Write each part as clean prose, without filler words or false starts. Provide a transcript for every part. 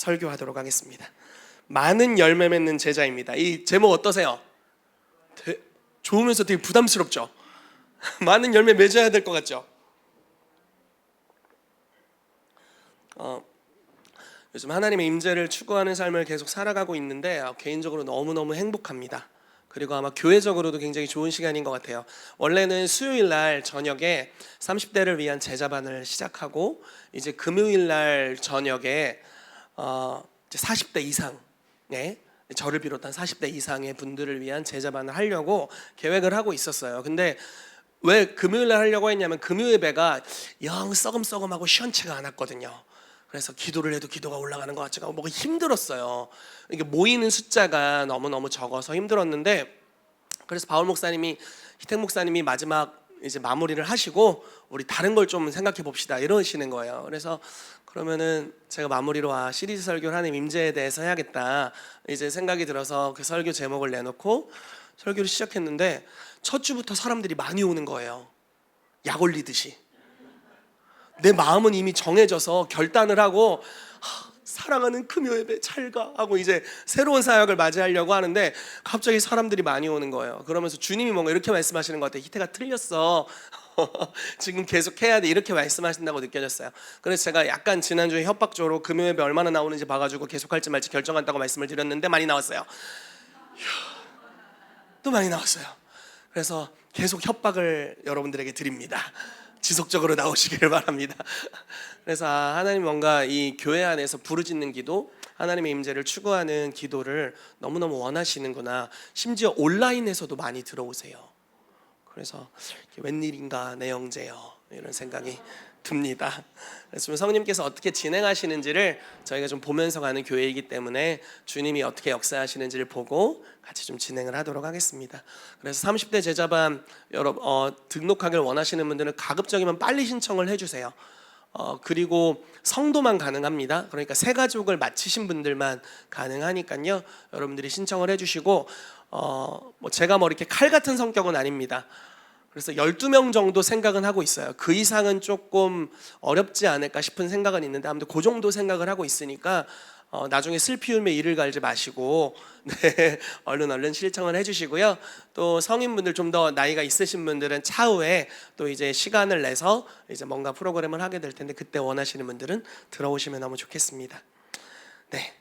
설교하도록 하겠습니다. 많은 열매 맺는 제자입니다. 이 제목 어떠세요? 좋으면서 되게 부담스럽죠? 많은 열매 맺어야 될 것 같죠? 요즘 하나님의 임재를 추구하는 삶을 계속 살아가고 있는데 개인적으로 너무너무 행복합니다. 그리고 아마 교회적으로도 굉장히 좋은 시간인 것 같아요. 원래는 수요일 날 저녁에 30대를 위한 제자반을 시작하고 이제 금요일 날 저녁에 이제 40대 이상의 저를 비롯한 40대 이상의 분들을 위한 제자반을 하려고 계획을 하고 있었어요. 근데 왜 금요일 날 하려고 했냐면 금요 예배가 영 썩음썩음하고 시원치가 않았거든요. 그래서 기도를 해도 기도가 올라가는 것 같지가 않고 뭔가 힘들었어요. 이게 모이는 숫자가 너무너무 적어서 힘들었는데, 그래서 바울 목사님이, 희택 목사님이 마지막 이제 마무리를 하시고 우리 다른 걸 좀 생각해 봅시다 이러시는 거예요. 그래서 그러면은 제가 마무리로 시리즈 설교를 하는 임재에 대해서 해야겠다 이제 생각이 들어서 그 설교 제목을 내놓고 설교를 시작했는데 첫 주부터 사람들이 많이 오는 거예요. 약 올리듯이. 내 마음은 이미 정해져서 결단을 하고 사랑하는 금요 예배 잘가 하고 이제 새로운 사역을 맞이하려고 하는데 갑자기 사람들이 많이 오는 거예요. 그러면서 주님이 뭔가 이렇게 말씀하시는 것 같아요. 희태가 틀렸어. 지금 계속 해야 돼 이렇게 말씀하신다고 느껴졌어요. 그래서 제가 약간 지난주에 협박조로 금요 예배 얼마나 나오는지 봐가지고 계속할지 말지 결정한다고 말씀을 드렸는데 많이 나왔어요. 또 많이 나왔어요. 그래서 계속 협박을 여러분들에게 드립니다. 지속적으로 나오시기를 바랍니다. 그래서 하나님 뭔가 이 교회 안에서 부르짖는 기도, 하나님의 임재를 추구하는 기도를 너무너무 원하시는구나. 심지어 온라인에서도 많이 들어오세요. 그래서 웬일인가 내 형제여 이런 생각이 듭니다. 그래서 성령님께서 어떻게 진행하시는지를 저희가 좀 보면서 가는 교회이기 때문에 주님이 어떻게 역사하시는지를 보고 같이 좀 진행을 하도록 하겠습니다. 그래서 30대 제자반 등록하기를 원하시는 분들은 가급적이면 빨리 신청을 해주세요. 그리고 성도만 가능합니다. 그러니까 새 가족을 마치신 분들만 가능하니까요. 여러분들이 신청을 해주시고 제가 이렇게 칼 같은 성격은 아닙니다. 그래서 12명 정도 생각은 하고 있어요. 그 이상은 조금 어렵지 않을까 싶은 생각은 있는데 아무튼 그 정도 생각을 하고 있으니까 나중에 슬피 울며 이를 갈지 마시고 네, 얼른 신청을 해주시고요. 또 성인분들 좀 더 나이가 있으신 분들은 차후에 또 이제 시간을 내서 이제 뭔가 프로그램을 하게 될 텐데 그때 원하시는 분들은 들어오시면 너무 좋겠습니다. 네.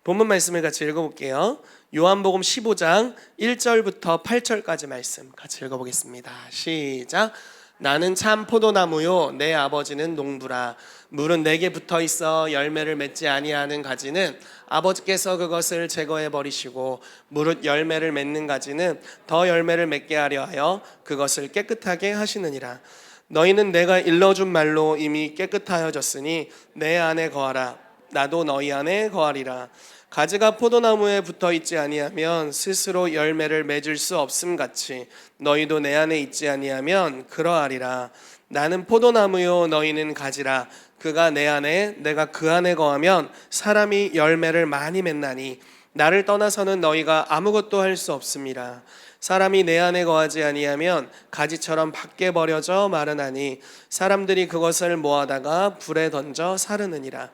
본문 말씀을 같이 읽어볼게요. 요한복음 15장 1절부터 8절까지 말씀 같이 읽어보겠습니다. 시작. 나는 참 포도나무요 내 아버지는 농부라. 물은 내게 붙어있어 열매를 맺지 아니하는 가지는 아버지께서 그것을 제거해 버리시고 무릇 열매를 맺는 가지는 더 열매를 맺게 하려 하여 그것을 깨끗하게 하시느니라. 너희는 내가 일러준 말로 이미 깨끗하여졌으니 내 안에 거하라. 나도 너희 안에 거하리라. 가지가 포도나무에 붙어있지 아니하면 스스로 열매를 맺을 수 없음 같이 너희도 내 안에 있지 아니하면 그러하리라. 나는 포도나무요 너희는 가지라. 그가 내 안에 내가 그 안에 거하면 사람이 열매를 많이 맺나니 나를 떠나서는 너희가 아무것도 할 수 없음이라. 사람이 내 안에 거하지 아니하면 가지처럼 밖에 버려져 마르나니 사람들이 그것을 모아다가 불에 던져 사르느니라.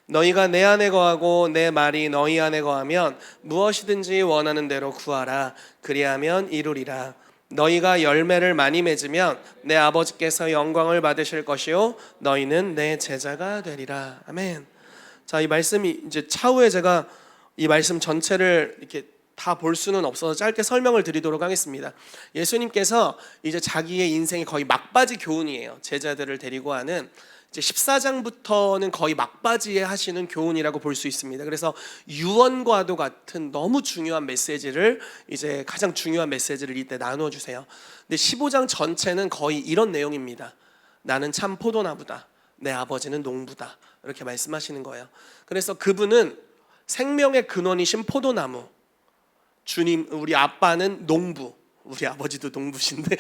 너희가 내 안에 거하고 내 말이 너희 안에 거하면 무엇이든지 원하는 대로 구하라. 그리하면 이루리라. 너희가 열매를 많이 맺으면 내 아버지께서 영광을 받으실 것이요 너희는 내 제자가 되리라. 아멘. 자, 이 말씀이 이제 차후에 제가 이 말씀 전체를 이렇게 다 볼 수는 없어서 짧게 설명을 드리도록 하겠습니다. 예수님께서 이제 자기의 인생이 거의 막바지 교훈이에요. 제자들을 데리고 하는 이제 14장부터는 거의 막바지에 하시는 교훈이라고 볼 수 있습니다. 그래서 유언과도 같은 너무 중요한 메시지를 이제 가장 중요한 메시지를 이때 나누어 주세요. 근데 15장 전체는 거의 이런 내용입니다. 나는 참 포도나무다. 내 아버지는 농부다. 이렇게 말씀하시는 거예요. 그래서 그분은 생명의 근원이신 포도나무, 주님 우리 아빠는 농부, 우리 아버지도 농부신데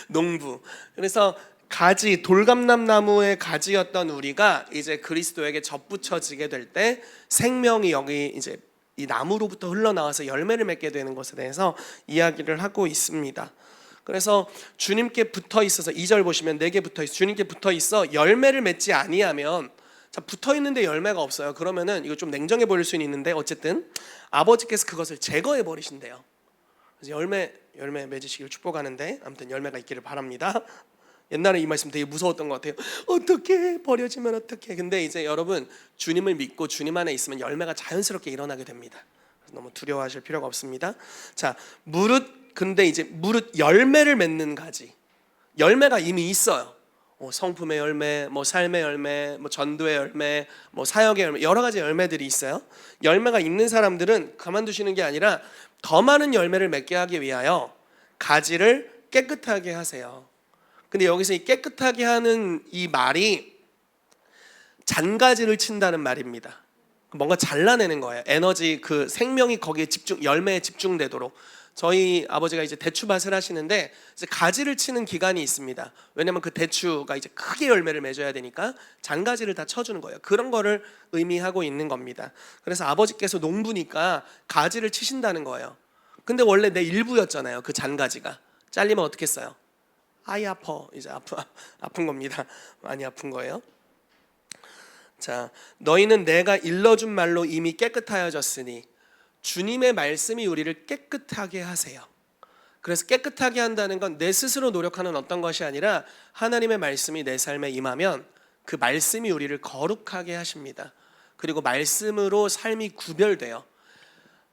농부. 그래서 가지, 돌감람나무의 가지였던 우리가 이제 그리스도에게 접붙여지게 될 때 생명이 여기 이제 이 나무로부터 흘러나와서 열매를 맺게 되는 것에 대해서 이야기를 하고 있습니다. 그래서 주님께 붙어 있어서 2절 보시면 내게 붙어 있어 주님께 붙어 있어 열매를 맺지 아니하면 자, 붙어 있는데 열매가 없어요. 그러면은 이거 좀 냉정해 보일 수는 있는데 어쨌든 아버지께서 그것을 제거해 버리신대요. 그래서 열매 맺으시길 축복하는데 아무튼 열매가 있기를 바랍니다. 옛날에 이 말씀 되게 무서웠던 것 같아요. 어떻게 버려지면 어떻게? 근데 이제 여러분 주님을 믿고 주님 안에 있으면 열매가 자연스럽게 일어나게 됩니다. 너무 두려워하실 필요가 없습니다. 자, 근데 이제 무릇 열매를 맺는 가지. 열매가 이미 있어요. 성품의 열매, 뭐 삶의 열매, 뭐 전도의 열매, 뭐 사역의 열매, 여러 가지 열매들이 있어요. 열매가 있는 사람들은 가만두시는 게 아니라 더 많은 열매를 맺게 하기 위하여 가지를 깨끗하게 하세요. 근데 여기서 이 깨끗하게 하는 이 말이 잔가지를 친다는 말입니다. 뭔가 잘라내는 거예요. 에너지, 그 생명이 거기에 열매에 집중되도록. 저희 아버지가 이제 대추밭을 하시는데 이제 가지를 치는 기간이 있습니다. 왜냐면 그 대추가 이제 크게 열매를 맺어야 되니까 잔가지를 다 쳐주는 거예요. 그런 거를 의미하고 있는 겁니다. 그래서 아버지께서 농부니까 가지를 치신다는 거예요. 근데 원래 내 일부였잖아요. 그 잔가지가 잘리면 어떻게 써요? 아이 아파. 이제 아픈 겁니다. 많이 아픈 거예요. 자, 너희는 내가 일러준 말로 이미 깨끗하여졌으니 주님의 말씀이 우리를 깨끗하게 하세요. 그래서 깨끗하게 한다는 건 내 스스로 노력하는 어떤 것이 아니라 하나님의 말씀이 내 삶에 임하면 그 말씀이 우리를 거룩하게 하십니다. 그리고 말씀으로 삶이 구별돼요.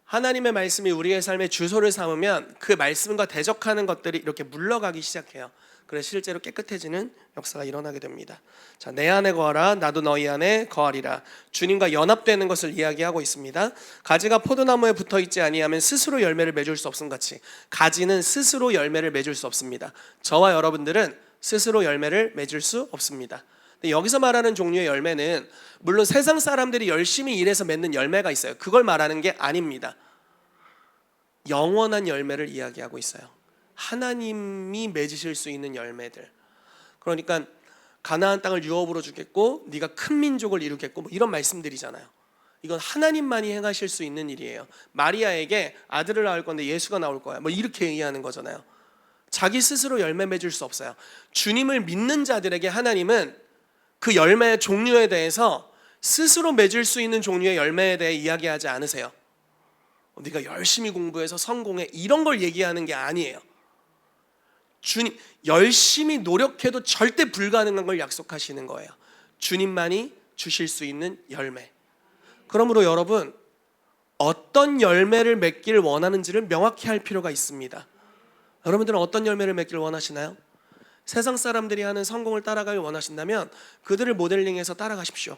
하나님의 말씀이 우리의 삶의 주소를 삼으면 그 말씀과 대적하는 것들이 이렇게 물러가기 시작해요. 그래서 실제로 깨끗해지는 역사가 일어나게 됩니다. 자, 내 안에 거하라 나도 너희 안에 거하리라. 주님과 연합되는 것을 이야기하고 있습니다. 가지가 포도나무에 붙어 있지 아니하면 스스로 열매를 맺을 수 없음 같이 가지는 스스로 열매를 맺을 수 없습니다. 저와 여러분들은 스스로 열매를 맺을 수 없습니다. 근데 여기서 말하는 종류의 열매는 물론 세상 사람들이 열심히 일해서 맺는 열매가 있어요. 그걸 말하는 게 아닙니다. 영원한 열매를 이야기하고 있어요. 하나님이 맺으실 수 있는 열매들. 그러니까 가나안 땅을 유업으로 주겠고 네가 큰 민족을 이루겠고 뭐 이런 말씀들이잖아요. 이건 하나님만이 행하실 수 있는 일이에요. 마리아에게 아들을 낳을 건데 예수가 나올 거야. 뭐 이렇게 얘기하는 거잖아요. 자기 스스로 열매 맺을 수 없어요. 주님을 믿는 자들에게 하나님은 그 열매의 종류에 대해서 스스로 맺을 수 있는 종류의 열매에 대해 이야기하지 않으세요. 네가 열심히 공부해서 성공해 이런 걸 얘기하는 게 아니에요. 주님 열심히 노력해도 절대 불가능한 걸 약속하시는 거예요. 주님만이 주실 수 있는 열매. 그러므로 여러분 어떤 열매를 맺기를 원하는지를 명확히 할 필요가 있습니다. 여러분들은 어떤 열매를 맺기를 원하시나요? 세상 사람들이 하는 성공을 따라가길 원하신다면 그들을 모델링해서 따라가십시오.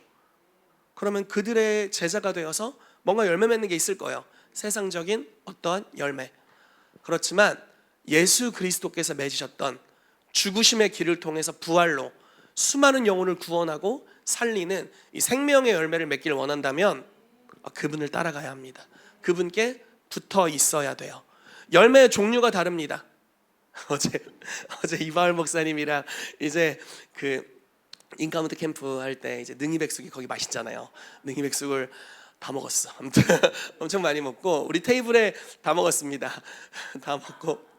그러면 그들의 제자가 되어서 뭔가 열매 맺는 게 있을 거예요. 세상적인 어떠한 열매. 그렇지만 예수 그리스도께서 맺으셨던 죽으심의 길을 통해서 부활로 수많은 영혼을 구원하고 살리는 이 생명의 열매를 맺기를 원한다면 그분을 따라가야 합니다. 그분께 붙어 있어야 돼요. 열매의 종류가 다릅니다. 어제 이바울 목사님이랑 이제 그 인카운트 캠프 할 때 이제 능이백숙이 거기 맛있잖아요. 능이백숙을 다 먹었어. 아무튼 엄청 많이 먹고 우리 테이블에 다 먹었습니다. 다 먹고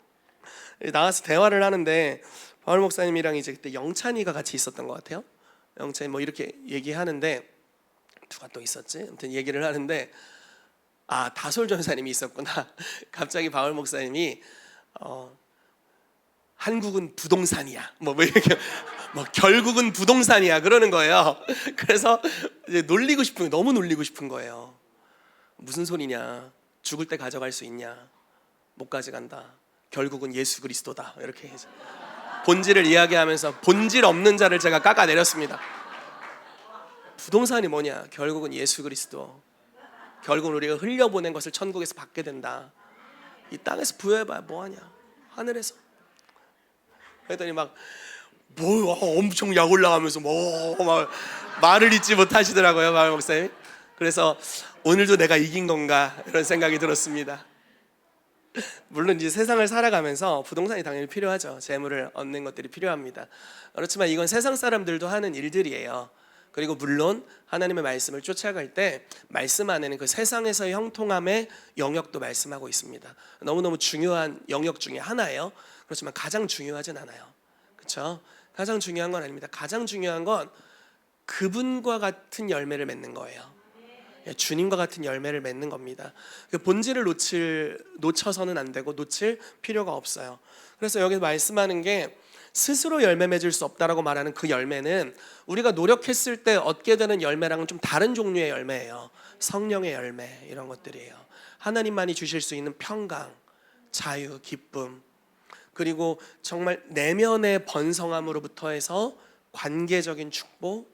나와서 대화를 하는데 바울 목사님이랑 이제 그때 영찬이가 같이 있었던 것 같아요. 영찬이 뭐 이렇게 얘기하는데 누가 또 있었지? 아무튼 얘기를 하는데 다솔 전사님이 있었구나. 갑자기 바울 목사님이 한국은 부동산이야. 뭐 이렇게 결국은 부동산이야 그러는 거예요. 그래서 이제 너무 놀리고 싶은 거예요. 무슨 소리냐? 죽을 때 가져갈 수 있냐? 못 가져간다. 결국은 예수 그리스도다. 이렇게 해서 본질을 이야기하면서 본질 없는 자를 제가 깎아내렸습니다. 부동산이 뭐냐? 결국은 예수 그리스도. 결국은 우리가 흘려보낸 것을 천국에서 받게 된다. 이 땅에서 부여해봐야 뭐하냐? 하늘에서. 그랬더니 엄청 약 올라가면서 막 말을 잇지 못하시더라고요, 바울 목사님. 그래서 오늘도 내가 이긴 건가 이런 생각이 들었습니다. 물론 이제 세상을 살아가면서 부동산이 당연히 필요하죠. 재물을 얻는 것들이 필요합니다. 그렇지만 이건 세상 사람들도 하는 일들이에요. 그리고 물론 하나님의 말씀을 쫓아갈 때 말씀 안에는 그 세상에서의 형통함의 영역도 말씀하고 있습니다. 너무너무 중요한 영역 중에 하나예요. 그렇지만 가장 중요하진 않아요. 그렇죠? 가장 중요한 건 아닙니다. 가장 중요한 건 그분과 같은 열매를 맺는 거예요. 주님과 같은 열매를 맺는 겁니다. 그 본질을 놓쳐서는 안 되고 놓칠 필요가 없어요. 그래서 여기서 말씀하는 게 스스로 열매 맺을 수 없다라고 말하는 그 열매는 우리가 노력했을 때 얻게 되는 열매랑은 좀 다른 종류의 열매예요. 성령의 열매 이런 것들이에요. 하나님만이 주실 수 있는 평강, 자유, 기쁨, 그리고 정말 내면의 번성함으로부터 해서 관계적인 축복,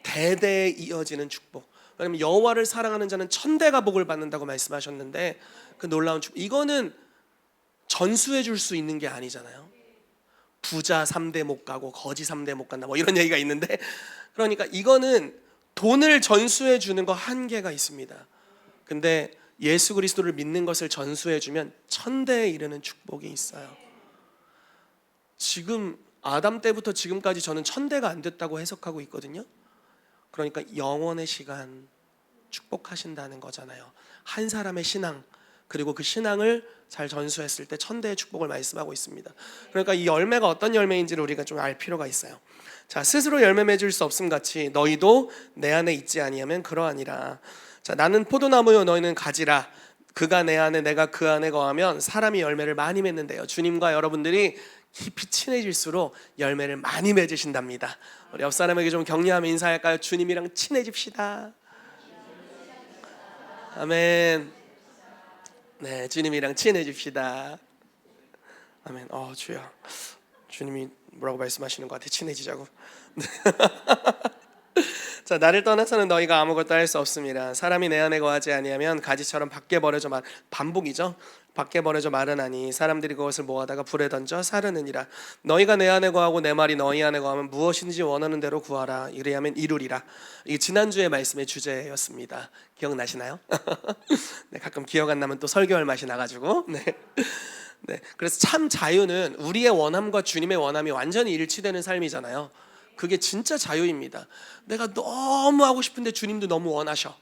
대대에 이어지는 축복. 왜냐하면 여호와를 사랑하는 자는 천대가 복을 받는다고 말씀하셨는데 그 놀라운 축복, 이거는 전수해 줄 수 있는 게 아니잖아요. 부자 3대 못 가고 거지 3대 못 간다 뭐 이런 얘기가 있는데, 그러니까 이거는 돈을 전수해 주는 거 한계가 있습니다. 근데 예수 그리스도를 믿는 것을 전수해 주면 천대에 이르는 축복이 있어요. 지금 아담 때부터 지금까지 저는 천대가 안 됐다고 해석하고 있거든요. 그러니까 영원의 시간 축복하신다는 거잖아요. 한 사람의 신앙, 그리고 그 신앙을 잘 전수했을 때 천대의 축복을 말씀하고 있습니다. 그러니까 이 열매가 어떤 열매인지를 우리가 좀 알 필요가 있어요. 자, 스스로 열매 맺을 수 없음 같이 너희도 내 안에 있지 아니하면 그러하니라. 자, 나는 포도나무요 너희는 가지라. 그가 내 안에 내가 그 안에 거하면 사람이 열매를 많이 맺는데요. 주님과 여러분들이 깊이 친해질수록 열매를 많이 맺으신답니다. 우리 옆 사람에게 좀 격려하며 인사할까요? 주님이랑 친해집시다. 아멘. 네, 주님이랑 친해집시다. 아멘. 주여, 주님이 뭐라고 말씀하시는 것 같아. 친해지자고. 자, 나를 떠나서는 너희가 아무것도 할 수 없습니다. 사람이 내 안에 거하지 아니하면 가지처럼 밖에 버려져 반복이죠. 밖에 버려져 마르나니 사람들이 그것을 모아다가 불에 던져 사르느니라. 너희가 내 안에 거하고 내 말이 너희 안에 거하면 무엇이든지 원하는 대로 구하라. 이래야면 이루리라. 이게 지난주의 말씀의 주제였습니다. 기억나시나요? 네, 가끔 기억 안 나면 또 설교할 맛이 나가지고. 네. 네, 그래서 참 자유는 우리의 원함과 주님의 원함이 완전히 일치되는 삶이잖아요. 그게 진짜 자유입니다. 내가 너무 하고 싶은데 주님도 너무 원하셔.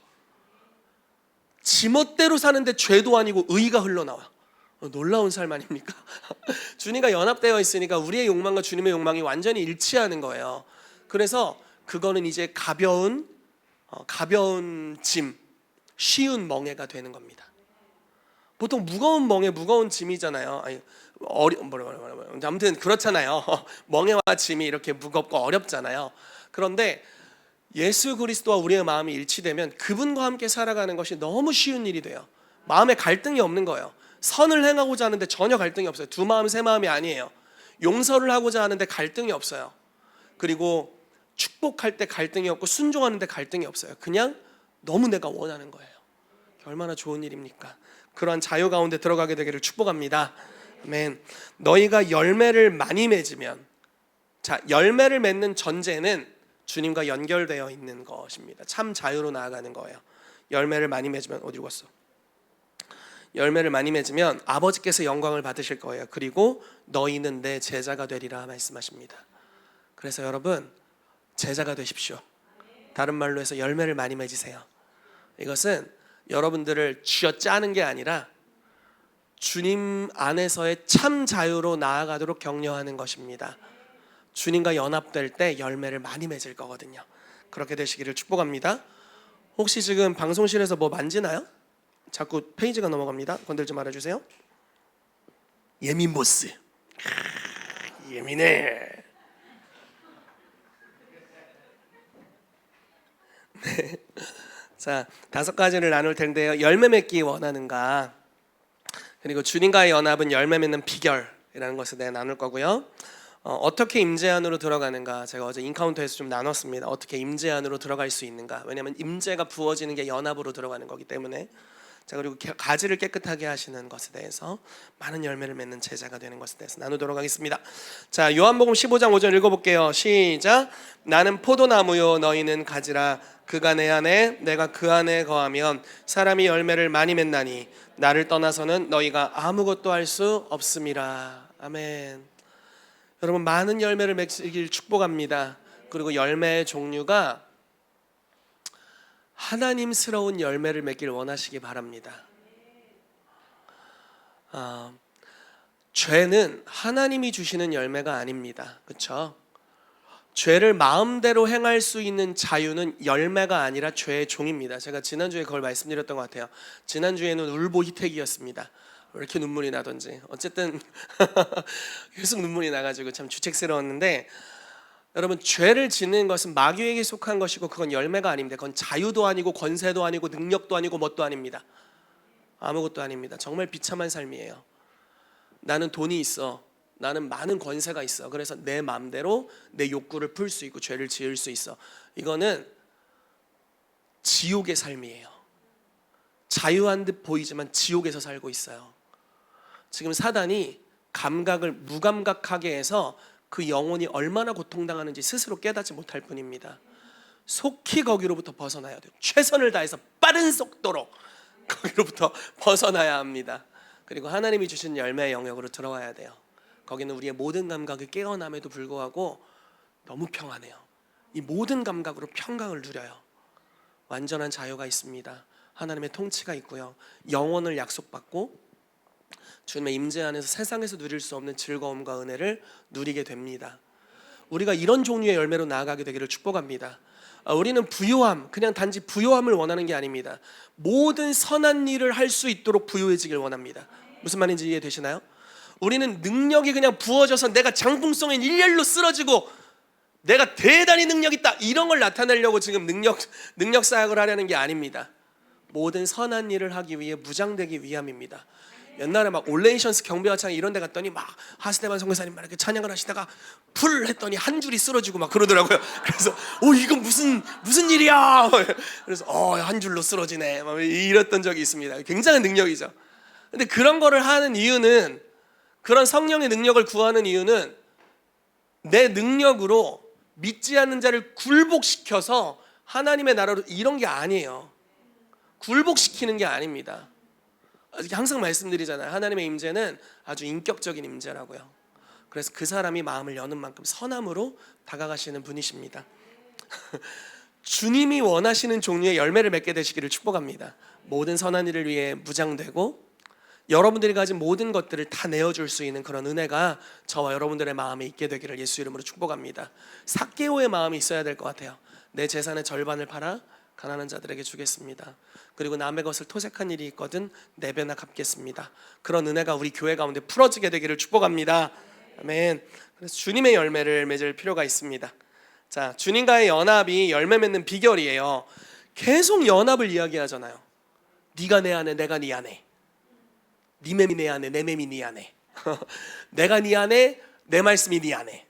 지멋대로 사는데 죄도 아니고 의가 흘러나와. 놀라운 삶 아닙니까? 주님과 연합되어 있으니까 우리의 욕망과 주님의 욕망이 완전히 일치하는 거예요. 그래서 그거는 이제 가벼운 짐, 쉬운 멍에가 되는 겁니다. 보통 무거운 멍에 무거운 짐이잖아요. 아무튼 그렇잖아요. 멍에와 짐이 이렇게 무겁고 어렵잖아요. 그런데 예수 그리스도와 우리의 마음이 일치되면 그분과 함께 살아가는 것이 너무 쉬운 일이 돼요. 마음에 갈등이 없는 거예요. 선을 행하고자 하는데 전혀 갈등이 없어요. 두 마음 세 마음이 아니에요. 용서를 하고자 하는데 갈등이 없어요. 그리고 축복할 때 갈등이 없고 순종하는데 갈등이 없어요. 그냥 너무 내가 원하는 거예요. 얼마나 좋은 일입니까? 그러한 자유 가운데 들어가게 되기를 축복합니다. 아멘. 너희가 열매를 많이 맺으면, 자, 열매를 맺는 전제는 주님과 연결되어 있는 것입니다. 참 자유로 나아가는 거예요. 열매를 많이 맺으면, 어디로 갔어? 열매를 많이 맺으면 아버지께서 영광을 받으실 거예요. 그리고 너희는 내 제자가 되리라 말씀하십니다. 그래서 여러분, 제자가 되십시오. 다른 말로 해서 열매를 많이 맺으세요. 이것은 여러분들을 쥐어짜는 게 아니라 주님 안에서의 참 자유로 나아가도록 격려하는 것입니다. 주님과 연합될 때 열매를 많이 맺을 거거든요. 그렇게 되시기를 축복합니다. 혹시 지금 방송실에서 뭐 만지나요? 자꾸 페이지가 넘어갑니다. 건들지 말아주세요. 예민 보스. 예민해. 네. 자, 5가지를 나눌 텐데요. 열매 맺기 원하는가, 그리고 주님과의 연합은 열매 맺는 비결이라는 것을 내가 나눌 거고요. 어떻게 임재 안으로 들어가는가, 제가 어제 인카운터에서 좀 나눴습니다. 어떻게 임재 안으로 들어갈 수 있는가. 왜냐하면 임재가 부어지는 게 연합으로 들어가는 거기 때문에. 자, 그리고 가지를 깨끗하게 하시는 것에 대해서, 많은 열매를 맺는 제자가 되는 것에 대해서 나누도록 하겠습니다. 자, 요한복음 15장 5절 읽어볼게요. 시작. 나는 포도나무요 너희는 가지라. 그가 내 안에 내가 그 안에 거하면 사람이 열매를 많이 맺나니 나를 떠나서는 너희가 아무것도 할 수 없음이라. 아멘. 여러분, 많은 열매를 맺길 축복합니다. 그리고 열매의 종류가 하나님스러운 열매를 맺길 원하시기 바랍니다. 죄는 하나님이 주시는 열매가 아닙니다. 그렇죠? 죄를 마음대로 행할 수 있는 자유는 열매가 아니라 죄의 종입니다. 제가 지난주에 그걸 말씀드렸던 것 같아요. 지난주에는 울보 희택이었습니다. 왜 이렇게 눈물이 나던지. 어쨌든 계속 눈물이 나가지고 참 주책스러웠는데, 여러분, 죄를 짓는 것은 마귀에게 속한 것이고 그건 열매가 아닙니다. 그건 자유도 아니고 권세도 아니고 능력도 아니고 뭣도 아닙니다. 아무것도 아닙니다. 정말 비참한 삶이에요. 나는 돈이 있어, 나는 많은 권세가 있어, 그래서 내 마음대로 내 욕구를 풀 수 있고 죄를 지을 수 있어. 이거는 지옥의 삶이에요. 자유한 듯 보이지만 지옥에서 살고 있어요. 지금 사단이 감각을 무감각하게 해서 그 영혼이 얼마나 고통당하는지 스스로 깨닫지 못할 뿐입니다. 속히 거기로부터 벗어나야 돼요. 최선을 다해서 빠른 속도로 거기로부터 벗어나야 합니다. 그리고 하나님이 주신 열매의 영역으로 들어와야 돼요. 거기는 우리의 모든 감각이 깨어남에도 불구하고 너무 평안해요. 이 모든 감각으로 평강을 누려요. 완전한 자유가 있습니다. 하나님의 통치가 있고요. 영원을 약속받고 주님의 임재 안에서 세상에서 누릴 수 없는 즐거움과 은혜를 누리게 됩니다. 우리가 이런 종류의 열매로 나아가게 되기를 축복합니다. 우리는 부요함, 그냥 단지 부요함을 원하는 게 아닙니다. 모든 선한 일을 할 수 있도록 부요해지길 원합니다. 무슨 말인지 이해되시나요? 우리는 능력이 그냥 부어져서 내가 장풍성에 일렬로 쓰러지고 내가 대단히 능력 있다, 이런 걸 나타내려고 지금 능력 사역을 하려는 게 아닙니다. 모든 선한 일을 하기 위해 무장되기 위함입니다. 옛날에 막 올레이션스 경배화창 이런 데 갔더니 막 하스데반 선교사님 막 이렇게 찬양을 하시다가 풀 했더니 한 줄이 쓰러지고 막 그러더라고요. 그래서 이건 무슨 일이야. 그래서 한 줄로 쓰러지네 막 이랬던 적이 있습니다. 굉장한 능력이죠. 근데 그런 거를 하는 이유는, 그런 성령의 능력을 구하는 이유는 내 능력으로 믿지 않는 자를 굴복시켜서 하나님의 나라로, 이런 게 아니에요. 굴복시키는 게 아닙니다. 항상 말씀드리잖아요. 하나님의 임재는 아주 인격적인 임재라고요. 그래서 그 사람이 마음을 여는 만큼 선함으로 다가가시는 분이십니다. 주님이 원하시는 종류의 열매를 맺게 되시기를 축복합니다. 모든 선한 일을 위해 무장되고 여러분들이 가진 모든 것들을 다 내어줄 수 있는 그런 은혜가 저와 여러분들의 마음에 있게 되기를 예수 이름으로 축복합니다. 삭개오의 마음이 있어야 될 것 같아요. 내 재산의 절반을 팔아 가난한 자들에게 주겠습니다. 그리고 남의 것을 토색한 일이 있거든 네 배나 갚겠습니다. 그런 은혜가 우리 교회 가운데 풀어지게 되기를 축복합니다. 아멘. 그래서 주님의 열매를 맺을 필요가 있습니다. 자, 주님과의 연합이 열매 맺는 비결이에요. 계속 연합을 이야기하잖아요. 네가 내 안에, 내가 네 안에. 네 맴이 내 안에, 내 맴이 네 안에. 내가 네 안에, 내 말씀이 네 안에.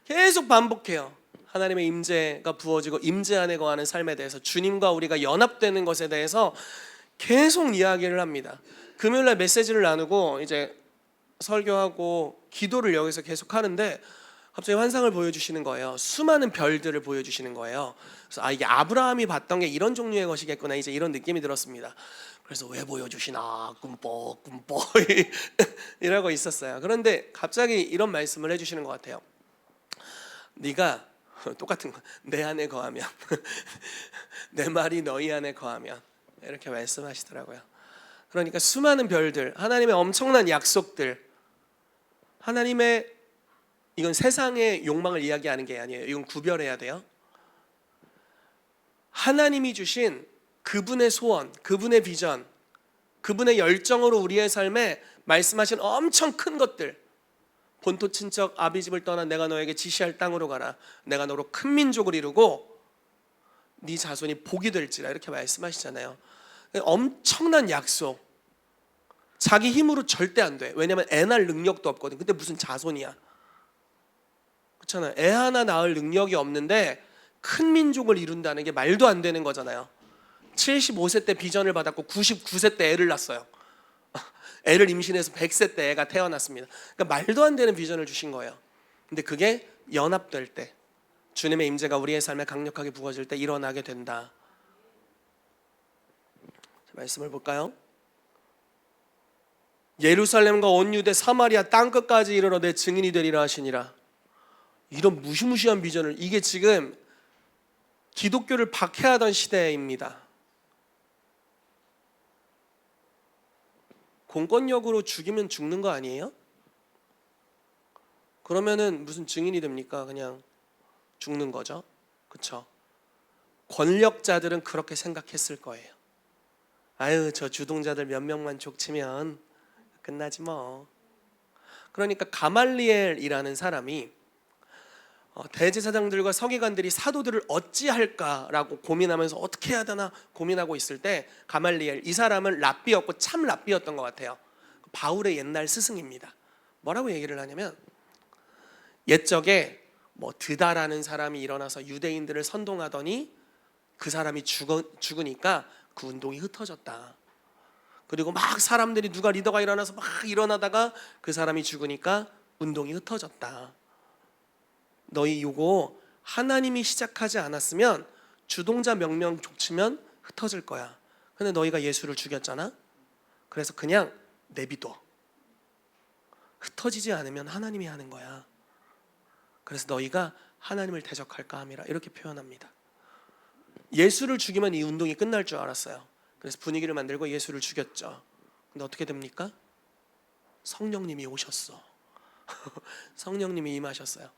계속 반복해요. 하나님의 임재가 부어지고 임재 안에 거하는 삶에 대해서, 주님과 우리가 연합되는 것에 대해서 계속 이야기를 합니다. 금요일날 메시지를 나누고 이제 설교하고 기도를 여기서 계속 하는데 갑자기 환상을 보여주시는 거예요. 수많은 별들을 보여주시는 거예요. 그래서 이게 아브라함이 봤던 게 이런 종류의 것이겠구나, 이제 이런 느낌이 들었습니다. 그래서 왜 보여주시나 꿈뻑 이러고 있었어요. 그런데 갑자기 이런 말씀을 해주시는 것 같아요. 네가 똑같은 거, 내 안에 거하면 내 말이 너희 안에 거하면, 이렇게 말씀하시더라고요. 그러니까 수많은 별들, 하나님의 엄청난 약속들, 하나님의, 이건 세상의 욕망을 이야기하는 게 아니에요. 이건 구별해야 돼요. 하나님이 주신 그분의 소원, 그분의 비전, 그분의 열정으로 우리의 삶에 말씀하신 엄청 큰 것들, 본토 친척 아비집을 떠나 내가 너에게 지시할 땅으로 가라, 내가 너로 큰 민족을 이루고 네 자손이 복이 될지라, 이렇게 말씀하시잖아요. 엄청난 약속. 자기 힘으로 절대 안 돼. 왜냐면 애 낳을 능력도 없거든. 근데 무슨 자손이야. 그렇잖아요. 애 하나 낳을 능력이 없는데 큰 민족을 이룬다는 게 말도 안 되는 거잖아요. 75세 때 비전을 받았고 99세 때 애를 낳았어요. 애를 임신해서 100세 때 애가 태어났습니다. 그러니까 말도 안 되는 비전을 주신 거예요. 근데 그게 연합될 때, 주님의 임재가 우리의 삶에 강력하게 부어질 때 일어나게 된다. 말씀을 볼까요? 예루살렘과 온 유대 사마리아 땅끝까지 이르러 내 증인이 되리라 하시니라. 이런 무시무시한 비전을, 이게 지금 기독교를 박해하던 시대입니다. 공권력으로 죽이면 죽는 거 아니에요? 그러면은 무슨 증인이 됩니까? 그냥 죽는 거죠. 그렇죠? 권력자들은 그렇게 생각했을 거예요. 아유, 저 주동자들 몇 명만 족치면 끝나지 뭐. 그러니까 가말리엘이라는 사람이 대제사장들과 서기관들이 사도들을 어찌할까라고 고민하면서 어떻게 해야 되나 고민하고 있을 때 가말리엘, 이 사람은 랍비였고 참 랍비였던 것 같아요. 바울의 옛날 스승입니다. 뭐라고 얘기를 하냐면, 옛적에 뭐 드다라는 사람이 일어나서 유대인들을 선동하더니 그 사람이 죽으니까 그 운동이 흩어졌다. 그리고 막 사람들이 누가 리더가 일어나서 막 일어나다가 그 사람이 죽으니까 운동이 흩어졌다. 너희 이거 하나님이 시작하지 않았으면 주동자 명령 족치면 흩어질 거야. 근데 너희가 예수를 죽였잖아. 그래서 그냥 내비둬. 흩어지지 않으면 하나님이 하는 거야. 그래서 너희가 하나님을 대적할까 함이라, 이렇게 표현합니다. 예수를 죽이면 이 운동이 끝날 줄 알았어요. 그래서 분위기를 만들고 예수를 죽였죠. 근데 어떻게 됩니까? 성령님이 오셨어. 성령님이 임하셨어요.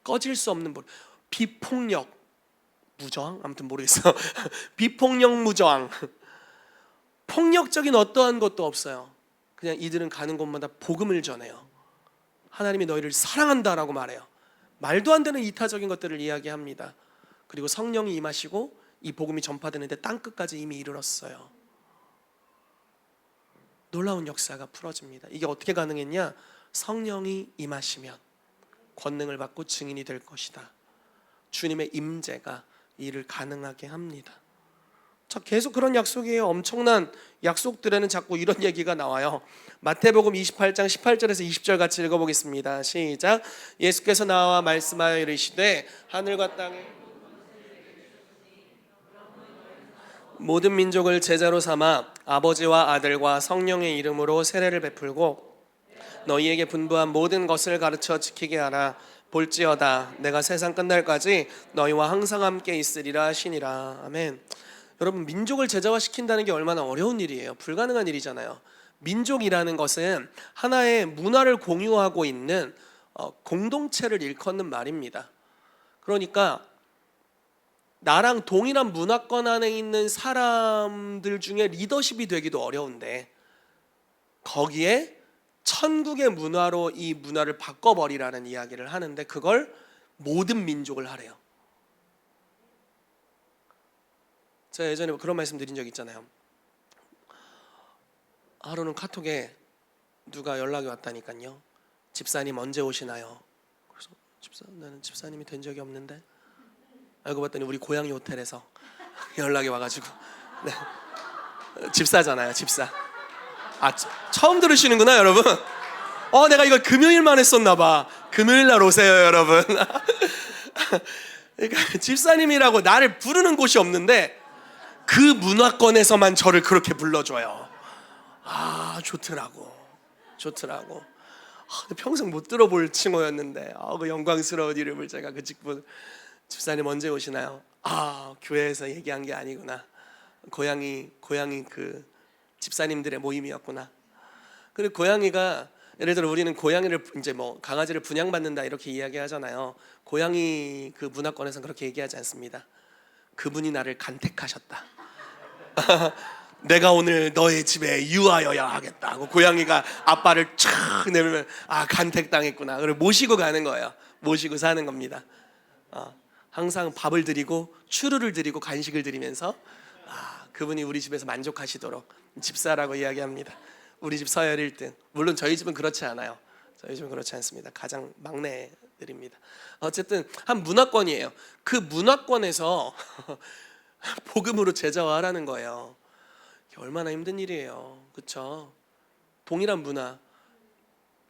꺼질 수 없는 불, 비폭력 무저항? 아무튼 모르겠어. 비폭력 무저항. 폭력적인 어떠한 것도 없어요. 그냥 이들은 가는 곳마다 복음을 전해요. 하나님이 너희를 사랑한다라고 말해요. 말도 안 되는 이타적인 것들을 이야기합니다. 그리고 성령이 임하시고 이 복음이 전파되는데 땅끝까지 이미 이르렀어요. 놀라운 역사가 풀어집니다. 이게 어떻게 가능했냐? 성령이 임하시면 권능을 받고 증인이 될 것이다. 주님의 임재가 이를 가능하게 합니다. 자, 계속 그런 약속이에요. 엄청난 약속들에는 자꾸 이런 얘기가 나와요. 마태복음 28장 18절에서 20절 같이 읽어보겠습니다. 시작. 예수께서 나와 말씀하여 이르시되 하늘과 땅에 모든 민족을 제자로 삼아 아버지와 아들과 성령의 이름으로 세례를 베풀고 너희에게 분부한 모든 것을 가르쳐 지키게 하라. 볼지어다 내가 세상 끝날까지 너희와 항상 함께 있으리라 하시니라. 아멘. 여러분, 민족을 제자화시킨다는 게 얼마나 어려운 일이에요. 불가능한 일이잖아요. 민족이라는 것은 하나의 문화를 공유하고 있는 공동체를 일컫는 말입니다. 그러니까 나랑 동일한 문화권 안에 있는 사람들 중에 리더십이 되기도 어려운데 거기에 천국의 문화로 이 문화를 바꿔버리라는 이야기를 하는데, 그걸 모든 민족을 하래요. 제가 예전에 그런 말씀 드린 적 있잖아요. 하루는 카톡에 누가 연락이 왔다니까요. 집사님 언제 오시나요? 그래서 나는 집사님이 된 적이 없는데, 알고 봤더니 우리 고양이 호텔에서 연락이 와가지고, 네. 집사잖아요, 집사. 처음 들으시는구나 여러분. 내가 이걸 금요일만 했었나 봐. 금요일 날 오세요 여러분. 그러니까 집사님이라고 나를 부르는 곳이 없는데 그 문화권에서만 저를 그렇게 불러줘요. 좋더라고. 평생 못 들어볼 칭호였는데 그 영광스러운 이름을 제가 그 직분. 집사님 언제 오시나요? 교회에서 얘기한 게 아니구나. 고양이 그 집사님들의 모임이었구나. 그리고 고양이가, 예를 들어 우리는 고양이를 이제 뭐 강아지를 분양받는다 이렇게 이야기하잖아요. 고양이 그 문화권에서는 그렇게 얘기하지 않습니다. 그분이 나를 간택하셨다. 내가 오늘 너의 집에 유하여야 하겠다 하고 고양이가 아빠를 촥 내밀면 간택당했구나. 그리고 모시고 가는 거예요. 모시고 사는 겁니다. 항상 밥을 드리고 추루를 드리고 간식을 드리면서 그분이 우리 집에서 만족하시도록 집사라고 이야기합니다. 우리 집 서열 1등. 물론 저희 집은 그렇지 않아요. 저희 집은 그렇지 않습니다. 가장 막내들입니다. 어쨌든 한 문화권이에요. 그 문화권에서 복음으로 제자화하라는 거예요. 얼마나 힘든 일이에요. 그렇죠? 동일한 문화.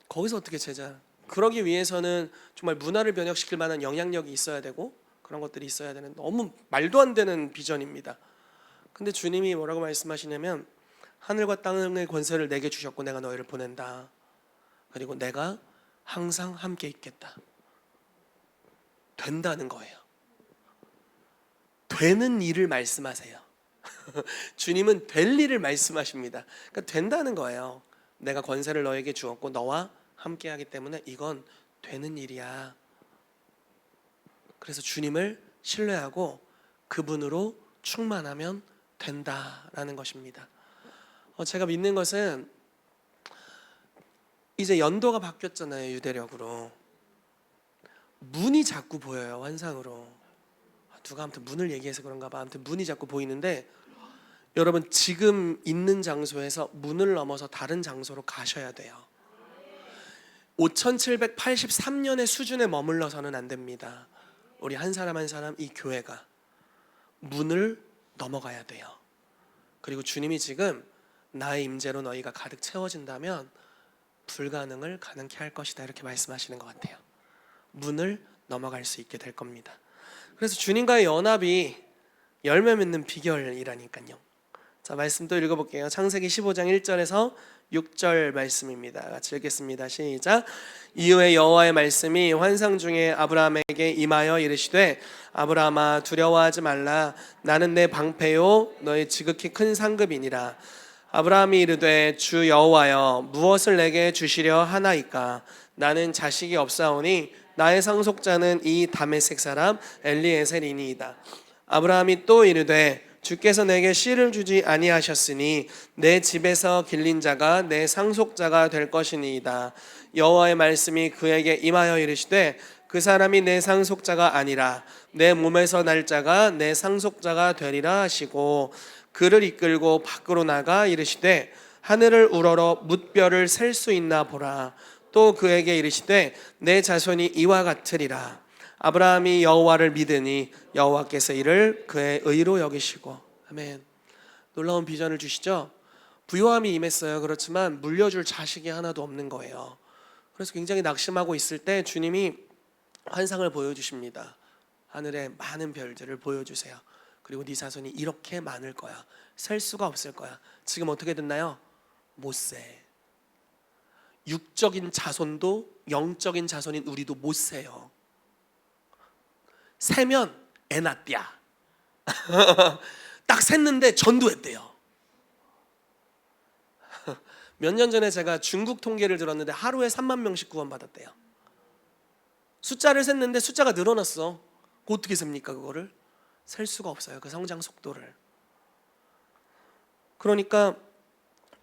거기서 어떻게 제자? 그러기 위해서는 정말 문화를 변혁시킬 만한 영향력이 있어야 되고 그런 것들이 있어야 되는, 너무 말도 안 되는 비전입니다. 근데 주님이 뭐라고 말씀하시냐면, 하늘과 땅의 권세를 내게 주셨고 내가 너희를 보낸다. 그리고 내가 항상 함께 있겠다. 된다는 거예요. 되는 일을 말씀하세요. 주님은 될 일을 말씀하십니다. 그러니까 된다는 거예요. 내가 권세를 너에게 주었고 너와 함께 하기 때문에 이건 되는 일이야. 그래서 주님을 신뢰하고 그분으로 충만하면 된다라는 것입니다. 제가 믿는 것은 이제 연도가 바뀌었잖아요. 유대력으로 문이 자꾸 보여요. 환상으로. 누가 아무튼 문을 얘기해서 그런가 봐. 아무튼 문이 자꾸 보이는데, 여러분 지금 있는 장소에서 문을 넘어서 다른 장소로 가셔야 돼요. 5783년의 수준에 머물러서는 안 됩니다. 우리 한 사람 한 사람, 이 교회가 문을 넘어가야 돼요. 그리고 주님이 지금 나의 임재로 너희가 가득 채워진다면 불가능을 가능케 할 것이다, 이렇게 말씀하시는 것 같아요. 문을 넘어갈 수 있게 될 겁니다. 그래서 주님과의 연합이 열매 맺는 비결이라니까요. 자, 말씀 또 읽어볼게요. 창세기 15장 1절에서 6절 말씀입니다. 같이 읽겠습니다. 시작. 이후에 여호와의 말씀이 환상 중에 아브라함에게 임하여 이르시되, 아브라함아 두려워하지 말라. 나는 내 방패요 너의 지극히 큰 상급이니라. 아브라함이 이르되, 주 여호와여 무엇을 내게 주시려 하나이까? 나는 자식이 없사오니 나의 상속자는 이 다메섹 사람 엘리에셀이니이다. 아브라함이 또 이르되, 주께서 내게 씨를 주지 아니하셨으니 내 집에서 길린 자가 내 상속자가 될 것이니이다. 여호와의 말씀이 그에게 임하여 이르시되, 그 사람이 내 상속자가 아니라 내 몸에서 날 자가 내 상속자가 되리라 하시고, 그를 이끌고 밖으로 나가 이르시되, 하늘을 우러러 뭇별을 셀 수 있나 보라. 또 그에게 이르시되, 내 자손이 이와 같으리라. 아브라함이 여호와를 믿으니 여호와께서 이를 그의 의로 여기시고. 아멘. 놀라운 비전을 주시죠. 부요함이 임했어요. 그렇지만 물려줄 자식이 하나도 없는 거예요. 그래서 굉장히 낙심하고 있을 때 주님이 환상을 보여주십니다. 하늘에 많은 별들을 보여주세요. 그리고 네 자손이 이렇게 많을 거야. 셀 수가 없을 거야. 지금 어떻게 됐나요? 못 세. 육적인 자손도 영적인 자손인 우리도 못 세요. 세면 애 낳띠야. 딱 샜는데 전도했대요. 몇 년 전에 제가 중국 통계를 들었는데 하루에 3만 명씩 구원받았대요. 숫자를 셌는데 숫자가 늘어났어. 어떻게 셉니까? 그거를 셀 수가 없어요. 그 성장 속도를. 그러니까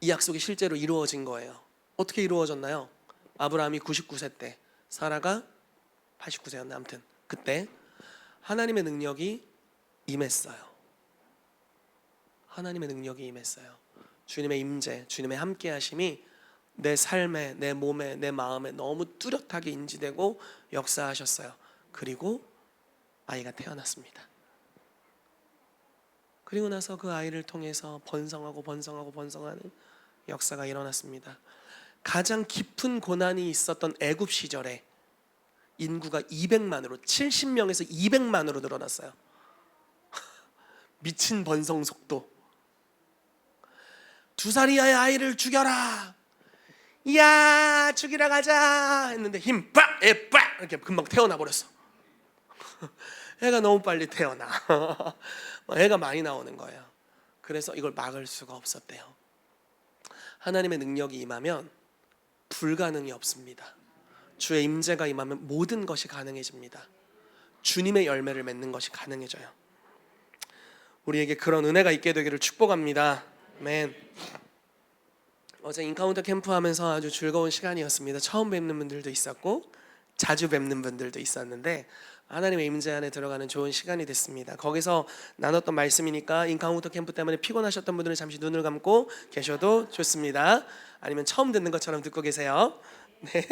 이 약속이 실제로 이루어진 거예요. 어떻게 이루어졌나요? 아브라함이 99세 때, 사라가 89세였나, 아무튼 그때 하나님의 능력이 임했어요. 하나님의 능력이 임했어요. 주님의 임재, 주님의 함께 하심이 내 삶에, 내 몸에, 내 마음에 너무 뚜렷하게 인지되고 역사하셨어요. 그리고 아이가 태어났습니다. 그리고 나서 그 아이를 통해서 번성하는 역사가 일어났습니다. 가장 깊은 고난이 있었던 애굽 시절에 인구가 200만으로 70명에서 200만으로 늘어났어요. 미친 번성 속도. 2살이야의 아이를 죽여라. 이야, 죽이러 가자 했는데 힘 빡, 애 빡 이렇게 금방 태어나 버렸어. 애가 너무 빨리 태어나. 애가 많이 나오는 거예요. 그래서 이걸 막을 수가 없었대요. 하나님의 능력이 임하면 불가능이 없습니다. 주의 임재가 임하면 모든 것이 가능해집니다. 주님의 열매를 맺는 것이 가능해져요. 우리에게 그런 은혜가 있게 되기를 축복합니다. 아멘. 어제 인카운터 캠프 하면서 아주 즐거운 시간이었습니다. 처음 뵙는 분들도 있었고 자주 뵙는 분들도 있었는데 하나님의 임재 안에 들어가는 좋은 시간이 됐습니다. 거기서 나눴던 말씀이니까 인카운터 캠프 때문에 피곤하셨던 분들은 잠시 눈을 감고 계셔도 좋습니다. 아니면 처음 듣는 것처럼 듣고 계세요. 네.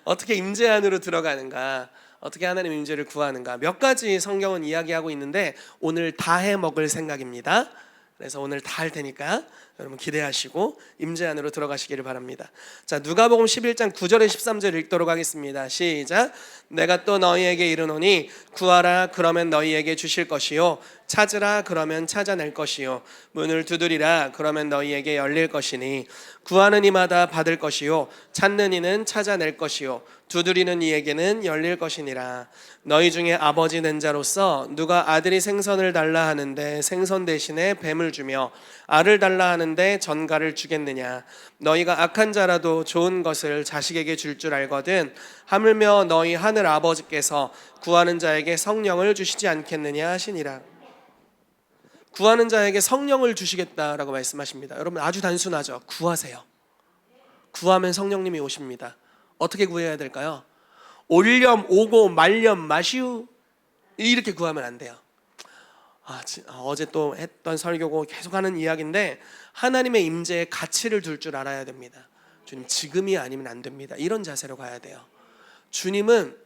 어떻게 임재 안으로 들어가는가, 어떻게 하나님 임재를 구하는가, 몇 가지 성경은 이야기하고 있는데 오늘 다 해 먹을 생각입니다. 그래서 오늘 다 할 테니까 여러분 기대하시고 임재 안으로 들어가시기를 바랍니다. 자, 누가복음 11장 9절에 13절 읽도록 하겠습니다. 시작. 내가 또 너희에게 이르노니 구하라 그러면 너희에게 주실 것이요, 찾으라 그러면 찾아낼 것이요, 문을 두드리라 그러면 너희에게 열릴 것이니 구하는 이마다 받을 것이요, 찾는 이는 찾아낼 것이요, 두드리는 이에게는 열릴 것이니라. 너희 중에 아버지 된 자로서 누가 아들이 생선을 달라 하는데 생선 대신에 뱀을 주며 알을 달라 하는 구하는데 전가를 주겠느냐? 너희가 악한 자라도 좋은 것을 자식에게 줄 알거든 하물며 너희 하늘 아버지께서 구하는 자에게 성령을 주시지 않겠느냐 하시니라. 구하는 자에게 성령을 주시겠다라고 말씀하십니다. 여러분 아주 단순하죠. 구하세요. 구하면 성령님이 오십니다. 어떻게 구해야 될까요? 올렴 오고 말렴 마시우 이렇게 구하면 안 돼요. 어제 또 했던 설교고 계속하는 이야기인데 하나님의 임재에 가치를 둘 줄 알아야 됩니다. 주님 지금이 아니면 안 됩니다. 이런 자세로 가야 돼요. 주님은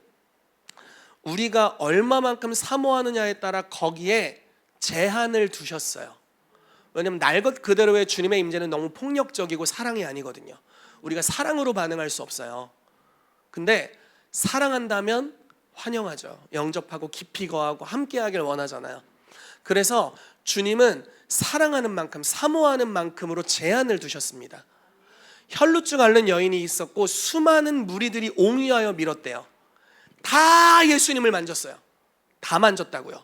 우리가 얼마만큼 사모하느냐에 따라 거기에 제한을 두셨어요. 왜냐하면 날 것 그대로의 주님의 임재는 너무 폭력적이고 사랑이 아니거든요. 우리가 사랑으로 반응할 수 없어요. 근데 사랑한다면 환영하죠. 영접하고 깊이 거하고 함께하길 원하잖아요. 그래서 주님은 사랑하는 만큼 사모하는 만큼으로 제한을 두셨습니다. 혈루증 앓는 여인이 있었고 수많은 무리들이 옹위하여 밀었대요. 다 예수님을 만졌어요. 다 만졌다고요.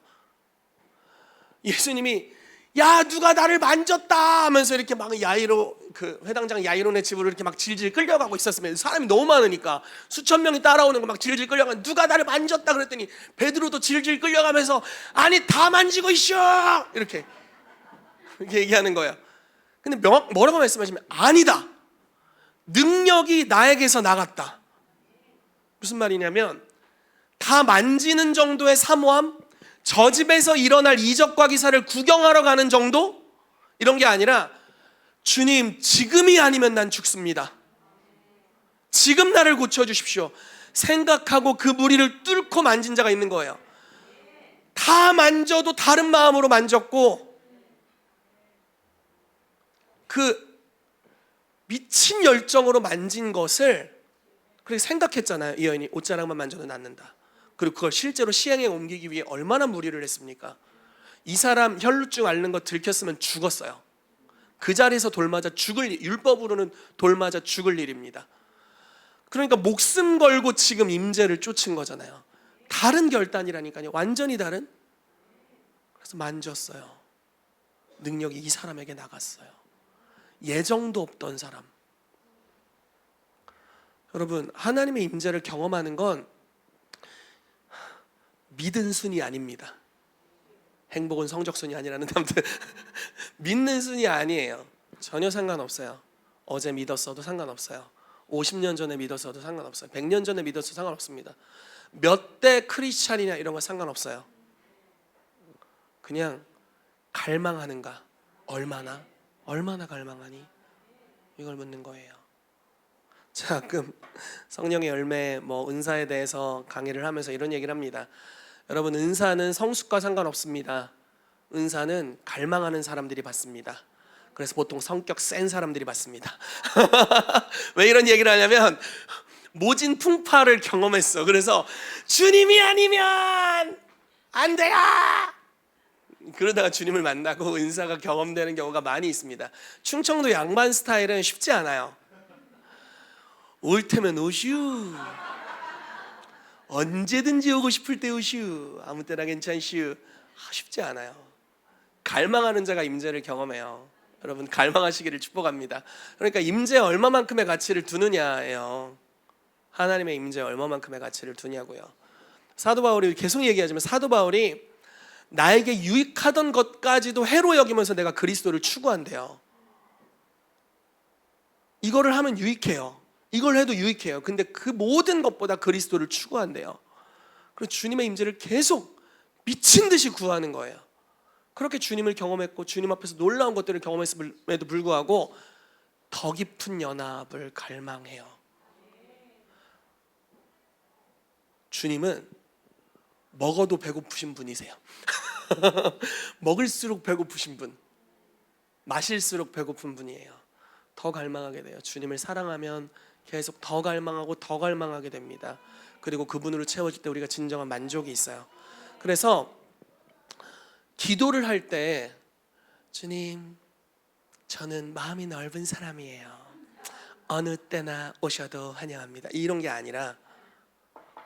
예수님이 야 누가 나를 만졌다 하면서 이렇게 막 야이로 그 회당장 야이론의 집으로 이렇게 막 질질 끌려가고 있었으면 사람이 너무 많으니까 수천 명이 따라오는 거 막 질질 끌려가면 누가 나를 만졌다 그랬더니 베드로도 질질 끌려가면서 아니 다 만지고 있어 이렇게 얘기하는 거예요. 근데 뭐라고 말씀하시면 아니다. 능력이 나에게서 나갔다. 무슨 말이냐면 다 만지는 정도의 사모함, 저 집에서 일어날 이적과 기사를 구경하러 가는 정도? 이런 게 아니라 주님 지금이 아니면 난 죽습니다. 지금 나를 고쳐주십시오. 생각하고 그 무리를 뚫고 만진 자가 있는 거예요. 다 만져도 다른 마음으로 만졌고 그 미친 열정으로 만진 것을 그렇게 생각했잖아요. 이 여인이 옷자락만 만져도 낫는다. 그리고 그걸 실제로 시행에 옮기기 위해 얼마나 무리를 했습니까? 이 사람 혈루증 앓는 거 들켰으면 죽었어요. 그 자리에서 돌맞아 죽을 일, 율법으로는 돌맞아 죽을 일입니다. 그러니까 목숨 걸고 지금 임재를 쫓은 거잖아요. 다른 결단이라니까요. 완전히 다른. 그래서 만졌어요. 능력이 이 사람에게 나갔어요. 예정도 없던 사람. 여러분 하나님의 임재를 경험하는 건 믿은 순이 아닙니다. 행복은 성적순이 아니라는 아무튼 믿는 순이 아니에요. 전혀 상관없어요. 어제 믿었어도 상관없어요. 50년 전에 믿었어도 상관없어요. 100년 전에 믿었어도 상관없습니다. 몇 대 크리스찬이냐 이런 거 상관없어요. 그냥 갈망하는가? 얼마나 갈망하니? 이걸 묻는 거예요. 자, 그럼 성령의 열매 은사에 대해서 강의를 하면서 이런 얘기를 합니다. 여러분 은사는 성숙과 상관없습니다. 은사는 갈망하는 사람들이 받습니다. 그래서 보통 성격 센 사람들이 받습니다. 왜 이런 얘기를 하냐면 모진 풍파를 경험했어. 그래서 주님이 아니면 안 돼요. 그러다가 주님을 만나고 은사가 경험되는 경우가 많이 있습니다. 충청도 양반 스타일은 쉽지 않아요. 올 테면 오슈. 언제든지 오고 싶을 때 오슈. 아무 때나 괜찮슈. 쉽지 않아요. 갈망하는 자가 임재를 경험해요. 여러분 갈망하시기를 축복합니다. 그러니까 임재에 얼마만큼의 가치를 두느냐예요. 하나님의 임재에 얼마만큼의 가치를 두냐고요. 사도 바울이 계속 얘기하지만 사도 바울이 나에게 유익하던 것까지도 해로 여기면서 내가 그리스도를 추구한대요. 이거를 하면 유익해요. 이걸 해도 유익해요. 근데 그 모든 것보다 그리스도를 추구한대요. 그래서 주님의 임재를 계속 미친 듯이 구하는 거예요. 그렇게 주님을 경험했고 주님 앞에서 놀라운 것들을 경험했음에도 불구하고 더 깊은 연합을 갈망해요. 주님은 먹어도 배고프신 분이세요. 먹을수록 배고프신 분, 마실수록 배고픈 분이에요. 더 갈망하게 돼요. 주님을 사랑하면 계속 더 갈망하고 더 갈망하게 됩니다. 그리고 그분으로 채워질 때 우리가 진정한 만족이 있어요. 그래서 기도를 할 때 주님 저는 마음이 넓은 사람이에요. 어느 때나 오셔도 환영합니다. 이런 게 아니라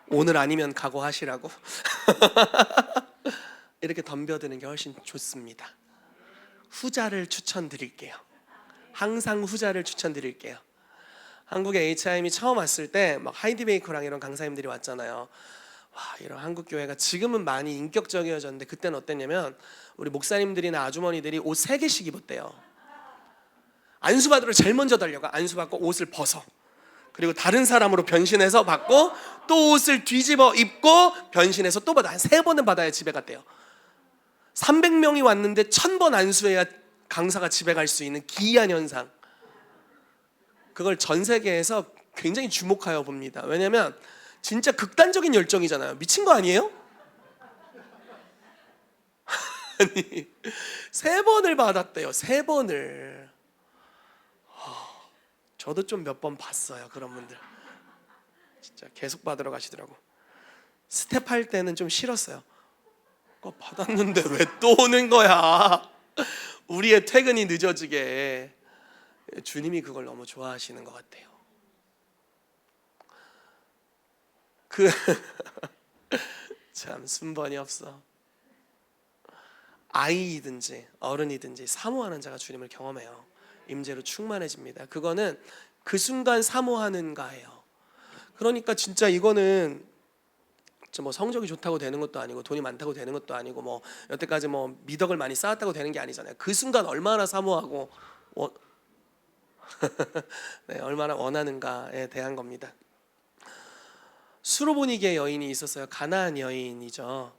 오늘 아니면 각오하시라고 이렇게 덤벼드는 게 훨씬 좋습니다. 후자를 추천드릴게요. 항상 후자를 추천드릴게요. 한국에 HIM이 처음 왔을 때 막 하이디 베이커랑 이런 강사님들이 왔잖아요. 와, 이런 한국 교회가 지금은 많이 인격적이어졌는데 그때는 어땠냐면 우리 목사님들이나 아주머니들이 옷 3개씩 입었대요. 안수받으러 제일 먼저 달려가. 안수받고 옷을 벗어. 그리고 다른 사람으로 변신해서 받고 또 옷을 뒤집어 입고 변신해서 또 받아. 한 3번은 받아야 집에 갔대요. 300명이 왔는데 1000번 안수해야 강사가 집에 갈 수 있는 기이한 현상. 그걸 전 세계에서 굉장히 주목하여 봅니다. 왜냐하면 진짜 극단적인 열정이잖아요. 미친 거 아니에요? 아니 3번을 받았대요. 3번을. 저도 좀 몇 번 봤어요. 그런 분들 진짜 계속 받으러 가시더라고. 스텝 할 때는 좀 싫었어요. 그거 받았는데 왜 또 오는 거야? 우리의 퇴근이 늦어지게. 주님이 그걸 너무 좋아하시는 것 같아요. 참 순번이 없어. 아이든지 어른이든지 사모하는 자가 주님을 경험해요. 임재로 충만해집니다. 그거는 그 순간 사모하는가예요. 그러니까 진짜 이거는 뭐 성적이 좋다고 되는 것도 아니고 돈이 많다고 되는 것도 아니고 뭐 여태까지 뭐 미덕을 많이 쌓았다고 되는 게 아니잖아요. 그 순간 얼마나 사모하고 네, 얼마나 원하는가에 대한 겁니다. 수로보니게 여인이 있었어요. 가나안 여인이죠.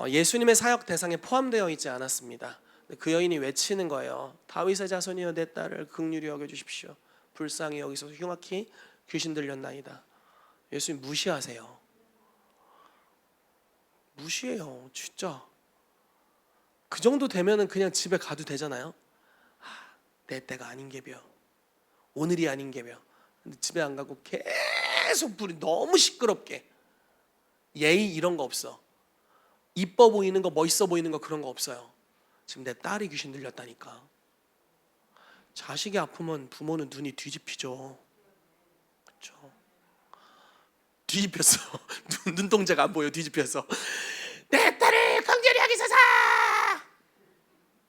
예수님의 사역 대상에 포함되어 있지 않았습니다. 그 여인이 외치는 거예요. 다윗의 자손이여 내 딸을 긍휼히 여겨주십시오. 불쌍히 여기서 흉악히 귀신 들렸나이다. 예수님 무시하세요. 무시해요. 진짜. 그 정도 되면은 그냥 집에 가도 되잖아요. 내 때가 아닌 게벼. 오늘이 아닌 게벼. 근데 집에 안 가고 계속 불이 너무 시끄럽게. 예의 이런 거 없어. 이뻐 보이는 거 멋있어 보이는 거 그런 거 없어요. 지금 내 딸이 귀신 들렸다니까. 자식이 아프면 부모는 눈이 뒤집히죠. 그렇죠? 뒤집혔어. 눈동자가 안 보여. 뒤집혔어. 내 딸을 긍휼히 여기소서.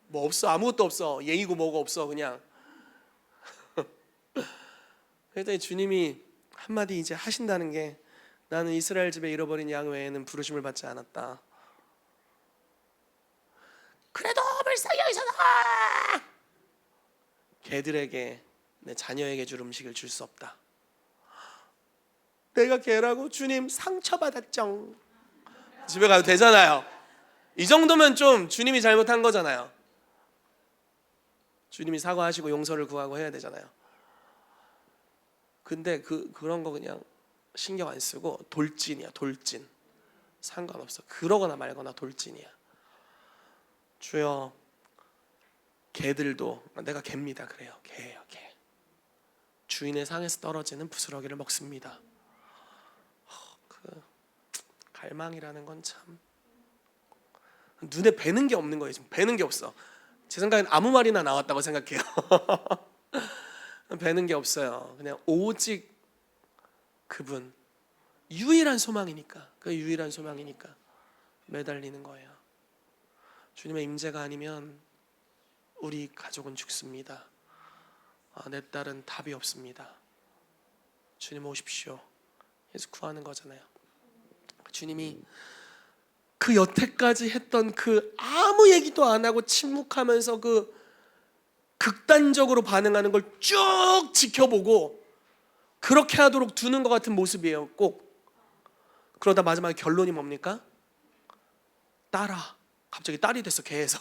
뭐 없어. 아무것도 없어. 예의고 뭐고 없어. 그냥. 그랬더니 주님이 한마디 이제 하신다는 게 나는 이스라엘 집에 잃어버린 양 외에는 부르심을 받지 않았다. 그래도 불쌍히 여기소서. 개들에게 내 자녀에게 줄 음식을 줄 수 없다. 내가 개라고? 주님 상처받았죠. 집에 가도 되잖아요. 이 정도면 좀 주님이 잘못한 거잖아요. 주님이 사과하시고 용서를 구하고 해야 되잖아요. 근데 그런 거 그냥 신경 안 쓰고 돌진이야. 돌진. 상관없어. 그러거나 말거나 돌진이야. 주여 개들도 내가 개입니다. 그래요. 개예요. 개. 주인의 상에서 떨어지는 부스러기를 먹습니다. 그 갈망이라는 건 참 눈에 뵈는 게 없는 거예요. 지금 뵈는 게 없어. 제 생각엔 아무 말이나 나왔다고 생각해요. 뵈는 게 없어요. 그냥 오직 그분 유일한 소망이니까. 그 유일한 소망이니까 매달리는 거예요. 주님의 임재가 아니면 우리 가족은 죽습니다. 내 딸은 답이 없습니다. 주님 오십시오. 예수 구하는 거잖아요. 주님이 그 여태까지 했던 그 아무 얘기도 안 하고 침묵하면서 그 극단적으로 반응하는 걸 쭉 지켜보고 그렇게 하도록 두는 것 같은 모습이에요. 꼭. 그러다 마지막에 결론이 뭡니까? 딸아. 갑자기 딸이 됐어. 개에서.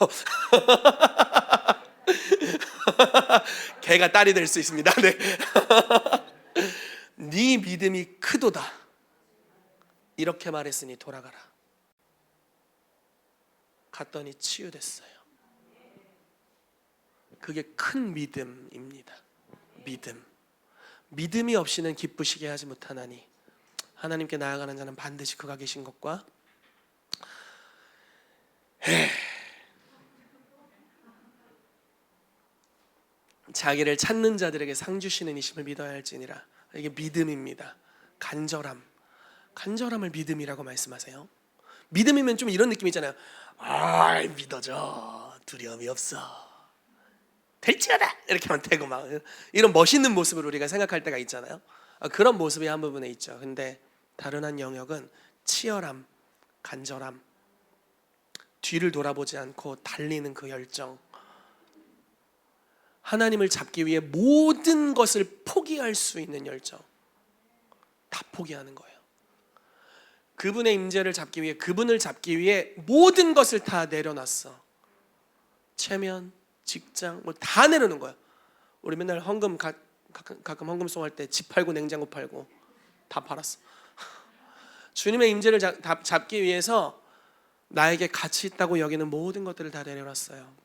개가 딸이 될 수 있습니다. 네. 네 믿음이 크도다. 이렇게 말했으니 돌아가라. 갔더니 치유됐어요. 그게 큰 믿음입니다. 믿음. 믿음이 없이는 기쁘시게 하지 못하나니 하나님께 나아가는 자는 반드시 그가 계신 것과 자기를 찾는 자들에게 상 주시는 이심을 믿어야 할지니라. 이게 믿음입니다. 간절함을 믿음이라고 말씀하세요. 믿음이면 좀 이런 느낌 있잖아요. 믿어져. 두려움이 없어. 될지어다 이렇게만 대고 막 이런 멋있는 모습을 우리가 생각할 때가 있잖아요. 그런 모습이 한 부분에 있죠. 근데 다른 한 영역은 치열함, 간절함, 뒤를 돌아보지 않고 달리는 그 열정, 하나님을 잡기 위해 모든 것을 포기할 수 있는 열정, 다 포기하는 거예요. 그분의 임재를 잡기 위해, 그분을 잡기 위해 모든 것을 다 내려놨어. 체면, 직장 뭐 다 내려놓은 거야. 우리 맨날 헌금 가끔 헌금송할 때 집 팔고 냉장고 팔고 다 팔았어. 주님의 임재를 잡기 위해서 나에게 가치 있다고 여기는 모든 것들을 다 내려놨어요.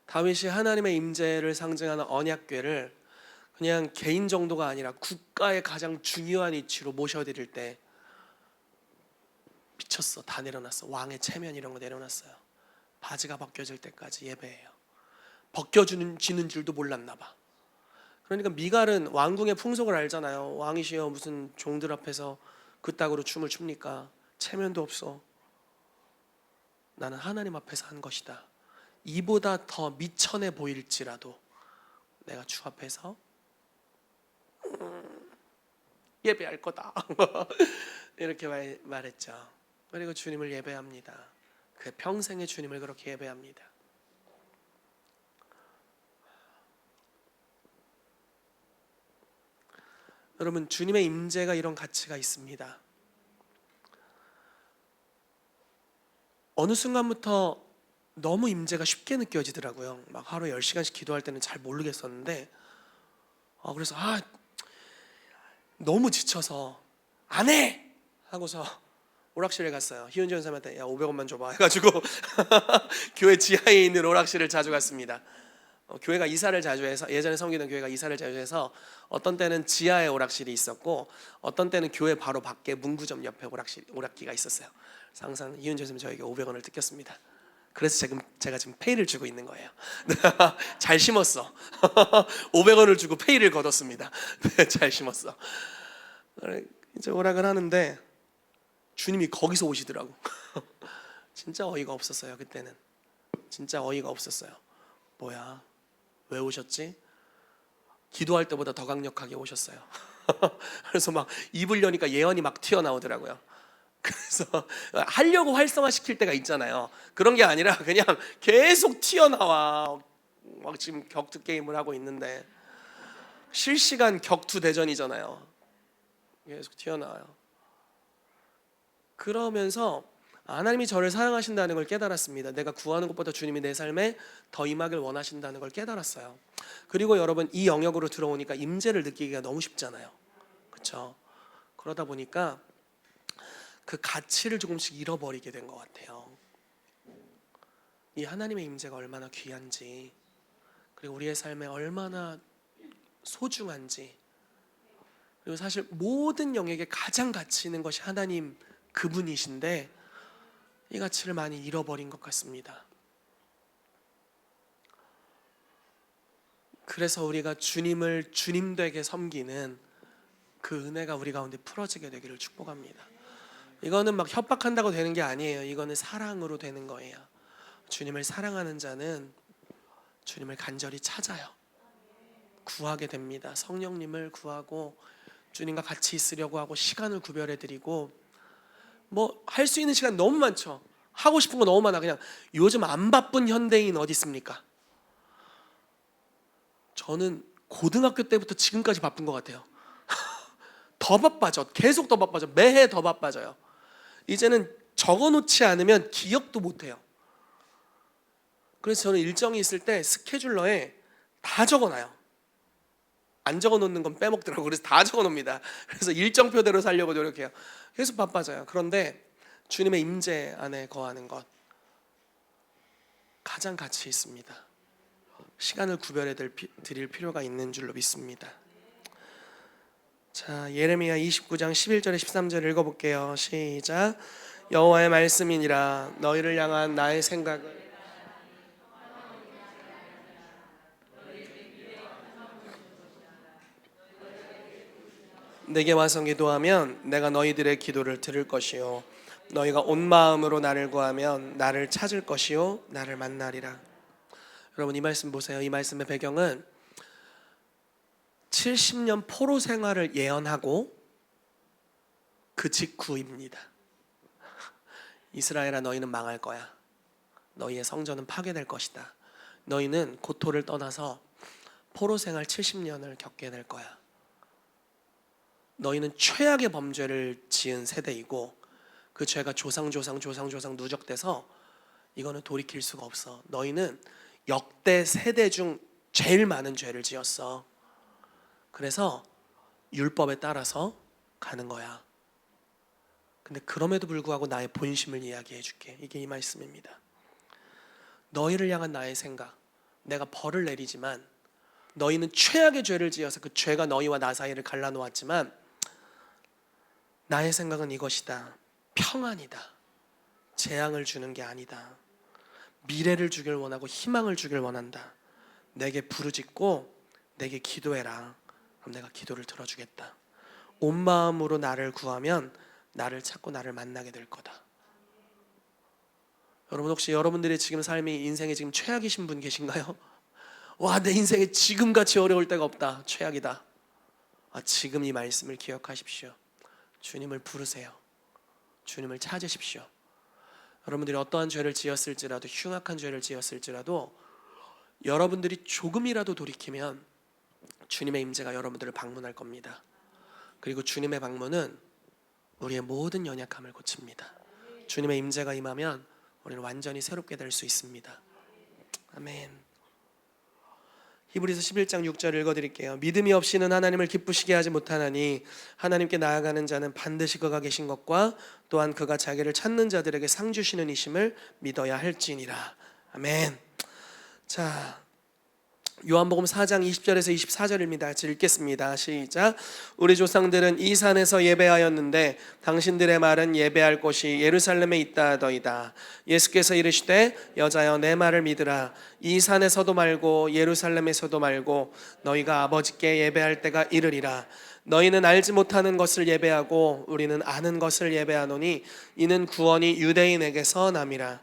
다윗이 하나님의 임재를 상징하는 언약궤를 그냥 개인 정도가 아니라 국가의 가장 중요한 위치로 모셔드릴 때 미쳤어. 다 내려놨어. 왕의 체면 이런 거 내려놨어요. 바지가 벗겨질 때까지 예배해요. 벗겨지는 줄도 몰랐나 봐. 그러니까 미갈은 왕궁의 풍속을 알잖아요. 왕이시여 무슨 종들 앞에서 그따구로 춤을 춥니까? 체면도 없어. 나는 하나님 앞에서 한 것이다. 이보다 더 미천해 보일지라도 내가 주 앞에서 예배할 거다. 이렇게 말했죠. 그리고 주님을 예배합니다. 그 평생의 주님을 그렇게 예배합니다. 여러분, 주님의 임재가 이런 가치가 있습니다. 어느 순간부터 너무 임재가 쉽게 느껴지더라고요. 막 하루에 10시간씩 기도할 때는 잘 모르겠었는데 그래서 너무 지쳐서 안 해! 하고서 오락실에 갔어요. 희은지 원사님한테 야 500원만 줘봐 해가지고 교회 지하에 있는 오락실을 자주 갔습니다. 교회가 이사를 자주 해서, 예전에 섬기던 교회가 이사를 자주 해서 어떤 때는 지하에 오락실이 있었고 어떤 때는 교회 바로 밖에 문구점 옆에 오락기가 있었어요. 그래서 항상 희은지 원사님 저에게 500원을 뜯겼습니다. 그래서 제가 지금 페이를 주고 있는 거예요. 잘 심었어. 500원을 주고 페이를 거뒀습니다. 잘 심었어. 이제 오락을 하는데 주님이 거기서 오시더라고. 진짜 어이가 없었어요. 그때는 진짜 어이가 없었어요. 뭐야? 왜 오셨지? 기도할 때보다 더 강력하게 오셨어요. 그래서 막 입을 여니까 예언이 막 튀어나오더라고요. 그래서 하려고 활성화시킬 때가 있잖아요. 그런 게 아니라 그냥 계속 튀어나와. 막 지금 격투 게임을 하고 있는데 실시간 격투 대전이잖아요. 계속 튀어나와요. 그러면서 하나님이 저를 사랑하신다는 걸 깨달았습니다. 내가 구하는 것보다 주님이 내 삶에 더 임하길 원하신다는 걸 깨달았어요. 그리고 여러분, 이 영역으로 들어오니까 임재를 느끼기가 너무 쉽잖아요. 그렇죠? 그러다 보니까 그 가치를 조금씩 잃어버리게 된 것 같아요. 이 하나님의 임재가 얼마나 귀한지, 그리고 우리의 삶에 얼마나 소중한지, 그리고 사실 모든 영역에 가장 가치 있는 것이 하나님 그분이신데 이 가치를 많이 잃어버린 것 같습니다. 그래서 우리가 주님을 주님되게 섬기는 그 은혜가 우리 가운데 풀어지게 되기를 축복합니다. 이거는 막 협박한다고 되는 게 아니에요. 이거는 사랑으로 되는 거예요. 주님을 사랑하는 자는 주님을 간절히 찾아요. 구하게 됩니다. 성령님을 구하고 주님과 같이 있으려고 하고 시간을 구별해 드리고, 뭐 할 수 있는 시간 너무 많죠. 하고 싶은 거 너무 많아. 그냥 요즘 안 바쁜 현대인 어디 있습니까? 저는 고등학교 때부터 지금까지 바쁜 것 같아요. 더 바빠져. 계속 더 바빠져. 매해 더 바빠져요. 이제는 적어놓지 않으면 기억도 못해요. 그래서 저는 일정이 있을 때 스케줄러에 다 적어놔요. 안 적어놓는 건 빼먹더라고요. 그래서 다 적어놓습니다. 그래서 일정표대로 살려고 노력해요. 계속 바빠져요. 그런데 주님의 임재 안에 거하는 것 가장 가치 있습니다. 시간을 구별해 드릴 필요가 있는 줄로 믿습니다. 자, 예레미야 29장 11절에 13절 읽어볼게요. 시작. 여호와의 말씀이니라. 너희를 향한 나의 생각은 내게 와서 기도하면 내가 너희들의 기도를 들을 것이요 너희가 온 마음으로 나를 구하면 나를 찾을 것이요 나를 만나리라. 여러분 이 말씀 보세요. 이 말씀의 배경은 70년 포로 생활을 예언하고 그 직후입니다. 이스라엘아, 너희는 망할 거야. 너희의 성전은 파괴될 것이다. 너희는 고토를 떠나서 포로 생활 70년을 겪게 될 거야. 너희는 최악의 범죄를 지은 세대이고 그 죄가 조상 누적돼서 이거는 돌이킬 수가 없어. 너희는 역대 세대 중 제일 많은 죄를 지었어. 그래서 율법에 따라서 가는 거야. 근데 그럼에도 불구하고 나의 본심을 이야기해 줄게. 이게 이 말씀입니다. 너희를 향한 나의 생각, 내가 벌을 내리지만 너희는 최악의 죄를 지어서 그 죄가 너희와 나 사이를 갈라놓았지만 나의 생각은 이것이다. 평안이다. 재앙을 주는 게 아니다. 미래를 주길 원하고 희망을 주길 원한다. 내게 부르짖고 내게 기도해라. 그럼 내가 기도를 들어주겠다. 온 마음으로 나를 구하면 나를 찾고 나를 만나게 될 거다. 여러분 혹시 여러분들의 지금 삶이 인생에 지금 최악이신 분 계신가요? 와, 내 인생에 지금같이 어려울 때가 없다. 최악이다. 지금 이 말씀을 기억하십시오. 주님을 부르세요. 주님을 찾으십시오. 여러분들이 어떠한 죄를 지었을지라도, 흉악한 죄를 지었을지라도 여러분들이 조금이라도 돌이키면 주님의 임재가 여러분들을 방문할 겁니다. 그리고 주님의 방문은 우리의 모든 연약함을 고칩니다. 주님의 임재가 임하면 우리는 완전히 새롭게 될 수 있습니다. 아멘. 히브리서 11장 6절 읽어드릴게요. 믿음이 없이는 하나님을 기쁘시게 하지 못하나니 하나님께 나아가는 자는 반드시 그가 계신 것과 또한 그가 자기를 찾는 자들에게 상 주시는 이심을 믿어야 할지니라. 아멘. 자, 요한복음 4장 20절에서 24절입니다. 같이 읽겠습니다. 시작. 우리 조상들은 이 산에서 예배하였는데 당신들의 말은 예배할 곳이 예루살렘에 있다 하더이다. 예수께서 이르시되 여자여 내 말을 믿으라. 이 산에서도 말고 예루살렘에서도 말고 너희가 아버지께 예배할 때가 이르리라. 너희는 알지 못하는 것을 예배하고 우리는 아는 것을 예배하노니 이는 구원이 유대인에게서 남이라.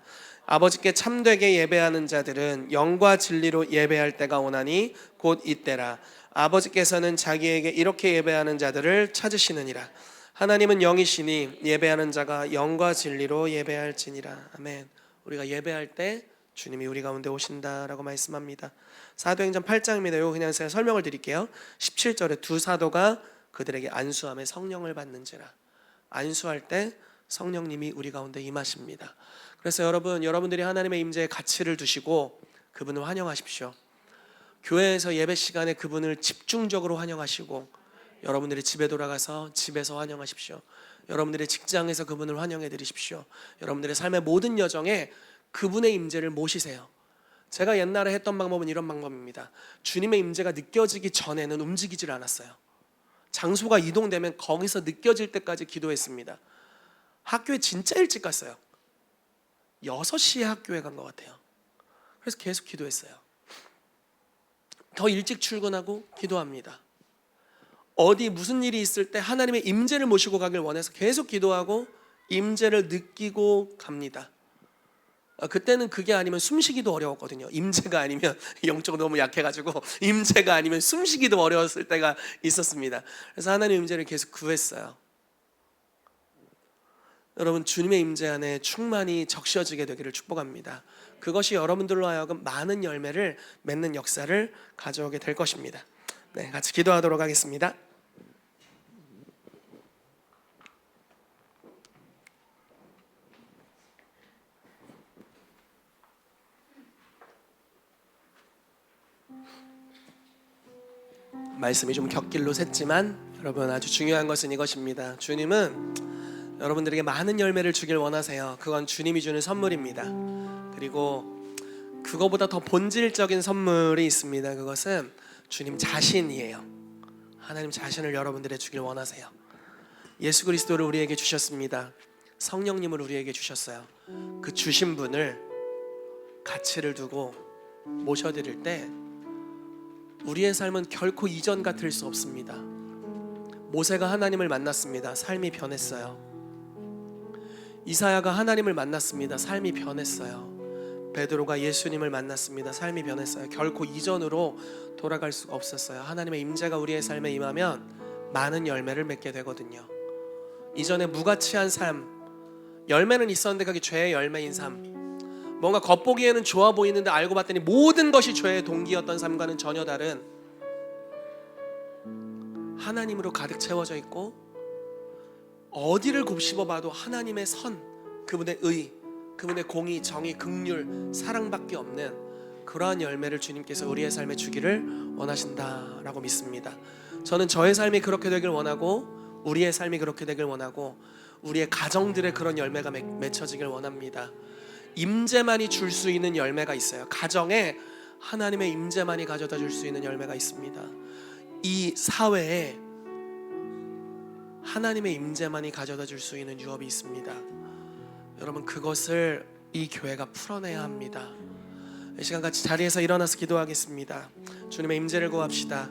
아버지께 참되게 예배하는 자들은 영과 진리로 예배할 때가 오나니 곧 이때라. 아버지께서는 자기에게 이렇게 예배하는 자들을 찾으시느니라. 하나님은 영이시니 예배하는 자가 영과 진리로 예배할지니라. 아멘. 우리가 예배할 때 주님이 우리 가운데 오신다라고 말씀합니다. 사도행전 8장입니다. 이거 그냥 제가 설명을 드릴게요. 17절에 두 사도가 그들에게 안수함에 성령을 받는지라. 안수할 때 성령님이 우리 가운데 임하십니다. 그래서 여러분들이 하나님의 임재에 가치를 두시고 그분을 환영하십시오. 교회에서 예배 시간에 그분을 집중적으로 환영하시고 여러분들이 집에 돌아가서 집에서 환영하십시오. 여러분들의 직장에서 그분을 환영해 드리십시오. 여러분들의 삶의 모든 여정에 그분의 임재를 모시세요. 제가 옛날에 했던 방법은 이런 방법입니다. 주님의 임재가 느껴지기 전에는 움직이질 않았어요. 장소가 이동되면 거기서 느껴질 때까지 기도했습니다. 학교에 진짜 일찍 갔어요. 6시에 학교에 간 것 같아요. 그래서 계속 기도했어요. 더 일찍 출근하고 기도합니다. 어디 무슨 일이 있을 때 하나님의 임재를 모시고 가길 원해서 계속 기도하고 임재를 느끼고 갑니다. 그때는 그게 아니면 숨쉬기도 어려웠거든요. 임재가 아니면 영적으로 너무 약해가지고 임재가 아니면 숨쉬기도 어려웠을 때가 있었습니다. 그래서 하나님의 임재를 계속 구했어요. 여러분 주님의 임재 안에 충만히 적셔지게 되기를 축복합니다. 그것이 여러분들로 하여금 많은 열매를 맺는 역사를 가져오게 될 것입니다. 네, 같이 기도하도록 하겠습니다. 말씀이 좀 곁길로 샜지만 여러분 아주 중요한 것은 이것입니다. 주님은 여러분들에게 많은 열매를 주길 원하세요. 그건 주님이 주는 선물입니다. 그리고 그거보다 더 본질적인 선물이 있습니다. 그것은 주님 자신이에요. 하나님 자신을 여러분들에게 주길 원하세요. 예수 그리스도를 우리에게 주셨습니다. 성령님을 우리에게 주셨어요. 그 주신 분을 가치를 두고 모셔드릴 때 우리의 삶은 결코 이전 같을 수 없습니다. 모세가 하나님을 만났습니다. 삶이 변했어요. 이사야가 하나님을 만났습니다. 삶이 변했어요. 베드로가 예수님을 만났습니다. 삶이 변했어요. 결코 이전으로 돌아갈 수가 없었어요. 하나님의 임재가 우리의 삶에 임하면 많은 열매를 맺게 되거든요. 이전에 무가치한 삶, 열매는 있었는데 그게 죄의 열매인 삶, 뭔가 겉보기에는 좋아 보이는데 알고 봤더니 모든 것이 죄의 동기였던 삶과는 전혀 다른, 하나님으로 가득 채워져 있고 어디를 곱씹어 봐도 하나님의 선, 그분의 의, 그분의 공의, 정의, 긍휼, 사랑밖에 없는 그러한 열매를 주님께서 우리의 삶에 주기를 원하신다라고 믿습니다. 저는 저의 삶이 그렇게 되길 원하고, 우리의 삶이 그렇게 되길 원하고, 우리의 가정들의 그런 열매가 맺혀지길 원합니다. 임재만이 줄 수 있는 열매가 있어요. 가정에 하나님의 임재만이 가져다 줄 수 있는 열매가 있습니다. 이 사회에 하나님의 임재만이 가져다 줄 수 있는 유업이 있습니다. 여러분, 그것을 이 교회가 풀어내야 합니다. 이 시간 같이 자리에서 일어나서 기도하겠습니다. 주님의 임재를 구합시다.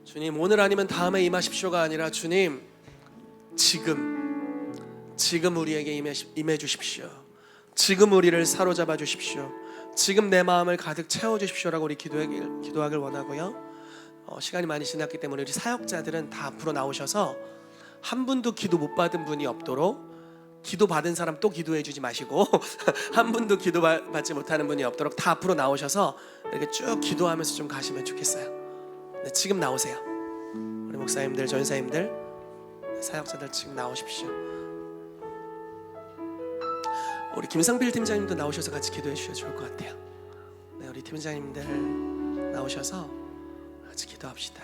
주님, 오늘 아니면 다음에 임하십시오가 아니라 주님, 지금 우리에게 임해 주십시오. 지금 우리를 사로잡아 주십시오. 지금 내 마음을 가득 채워 주십시오라고 우리 기도하길 원하고요. 시간이 많이 지났기 때문에 우리 사역자들은 다 앞으로 나오셔서 한 분도 기도 못 받은 분이 없도록, 기도 받은 사람 또 기도해 주지 마시고 한 분도 기도 받지 못하는 분이 없도록 다 앞으로 나오셔서 이렇게 쭉 기도하면서 좀 가시면 좋겠어요. 네, 지금 나오세요. 우리 목사님들, 전사님들, 사역자들 지금 나오십시오. 우리 김상필 팀장님도 나오셔서 같이 기도해 주셔도 좋을 것 같아요. 네, 우리 팀장님들 나오셔서 같이 기도합시다.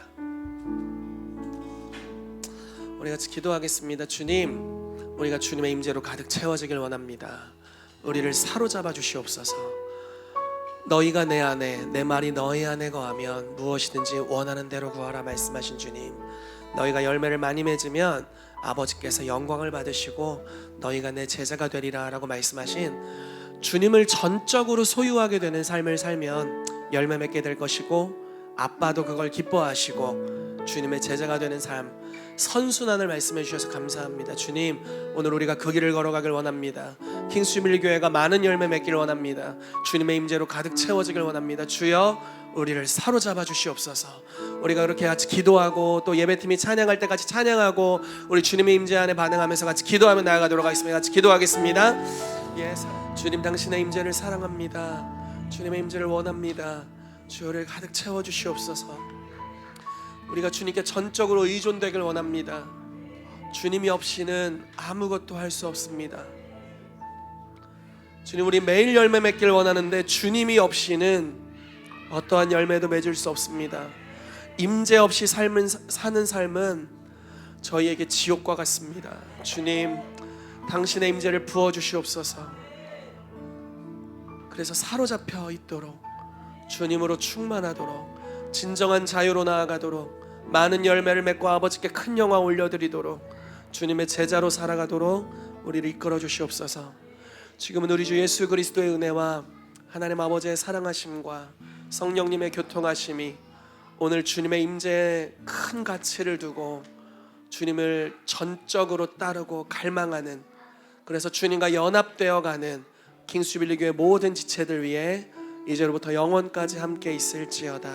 우리 같이 기도하겠습니다. 주님, 우리가 주님의 임재로 가득 채워지길 원합니다. 우리를 사로잡아 주시옵소서. 너희가 내 안에, 내 말이 너희 안에 거하면 무엇이든지 원하는 대로 구하라 말씀하신 주님, 너희가 열매를 많이 맺으면 아버지께서 영광을 받으시고 너희가 내 제자가 되리라 라고 말씀하신 주님을 전적으로 소유하게 되는 삶을 살면 열매 맺게 될 것이고, 아빠도 그걸 기뻐하시고 주님의 제자가 되는 삶, 선순환을 말씀해 주셔서 감사합니다. 주님, 오늘 우리가 그 길을 걸어가길 원합니다. 킹스주빌리 교회가 많은 열매 맺기를 원합니다. 주님의 임재로 가득 채워지길 원합니다. 주여, 우리를 사로잡아 주시옵소서. 우리가 그렇게 같이 기도하고 또 예배팀이 찬양할 때 같이 찬양하고 우리 주님의 임재 안에 반응하면서 같이 기도하며 나아가도록 하겠습니다. 같이 기도하겠습니다. 주님, 당신의 임재를 사랑합니다. 주님의 임재를 원합니다. 주여를 가득 채워 주시옵소서. 우리가 주님께 전적으로 의존되길 원합니다. 주님이 없이는 아무것도 할 수 없습니다. 주님, 우리 매일 열매 맺길 원하는데 주님이 없이는 어떠한 열매도 맺을 수 없습니다. 임재 없이 사는 삶은 저희에게 지옥과 같습니다. 주님, 당신의 임재를 부어주시옵소서. 그래서 사로잡혀 있도록, 주님으로 충만하도록, 진정한 자유로 나아가도록, 많은 열매를 맺고 아버지께 큰 영광 올려드리도록, 주님의 제자로 살아가도록 우리를 이끌어 주시옵소서. 지금은 우리 주 예수 그리스도의 은혜와 하나님 아버지의 사랑하심과 성령님의 교통하심이 오늘 주님의 임재에 큰 가치를 두고 주님을 전적으로 따르고 갈망하는, 그래서 주님과 연합되어 가는 킹스주빌리 교회 모든 지체들 위해 이제로부터 영원까지 함께 있을지어다.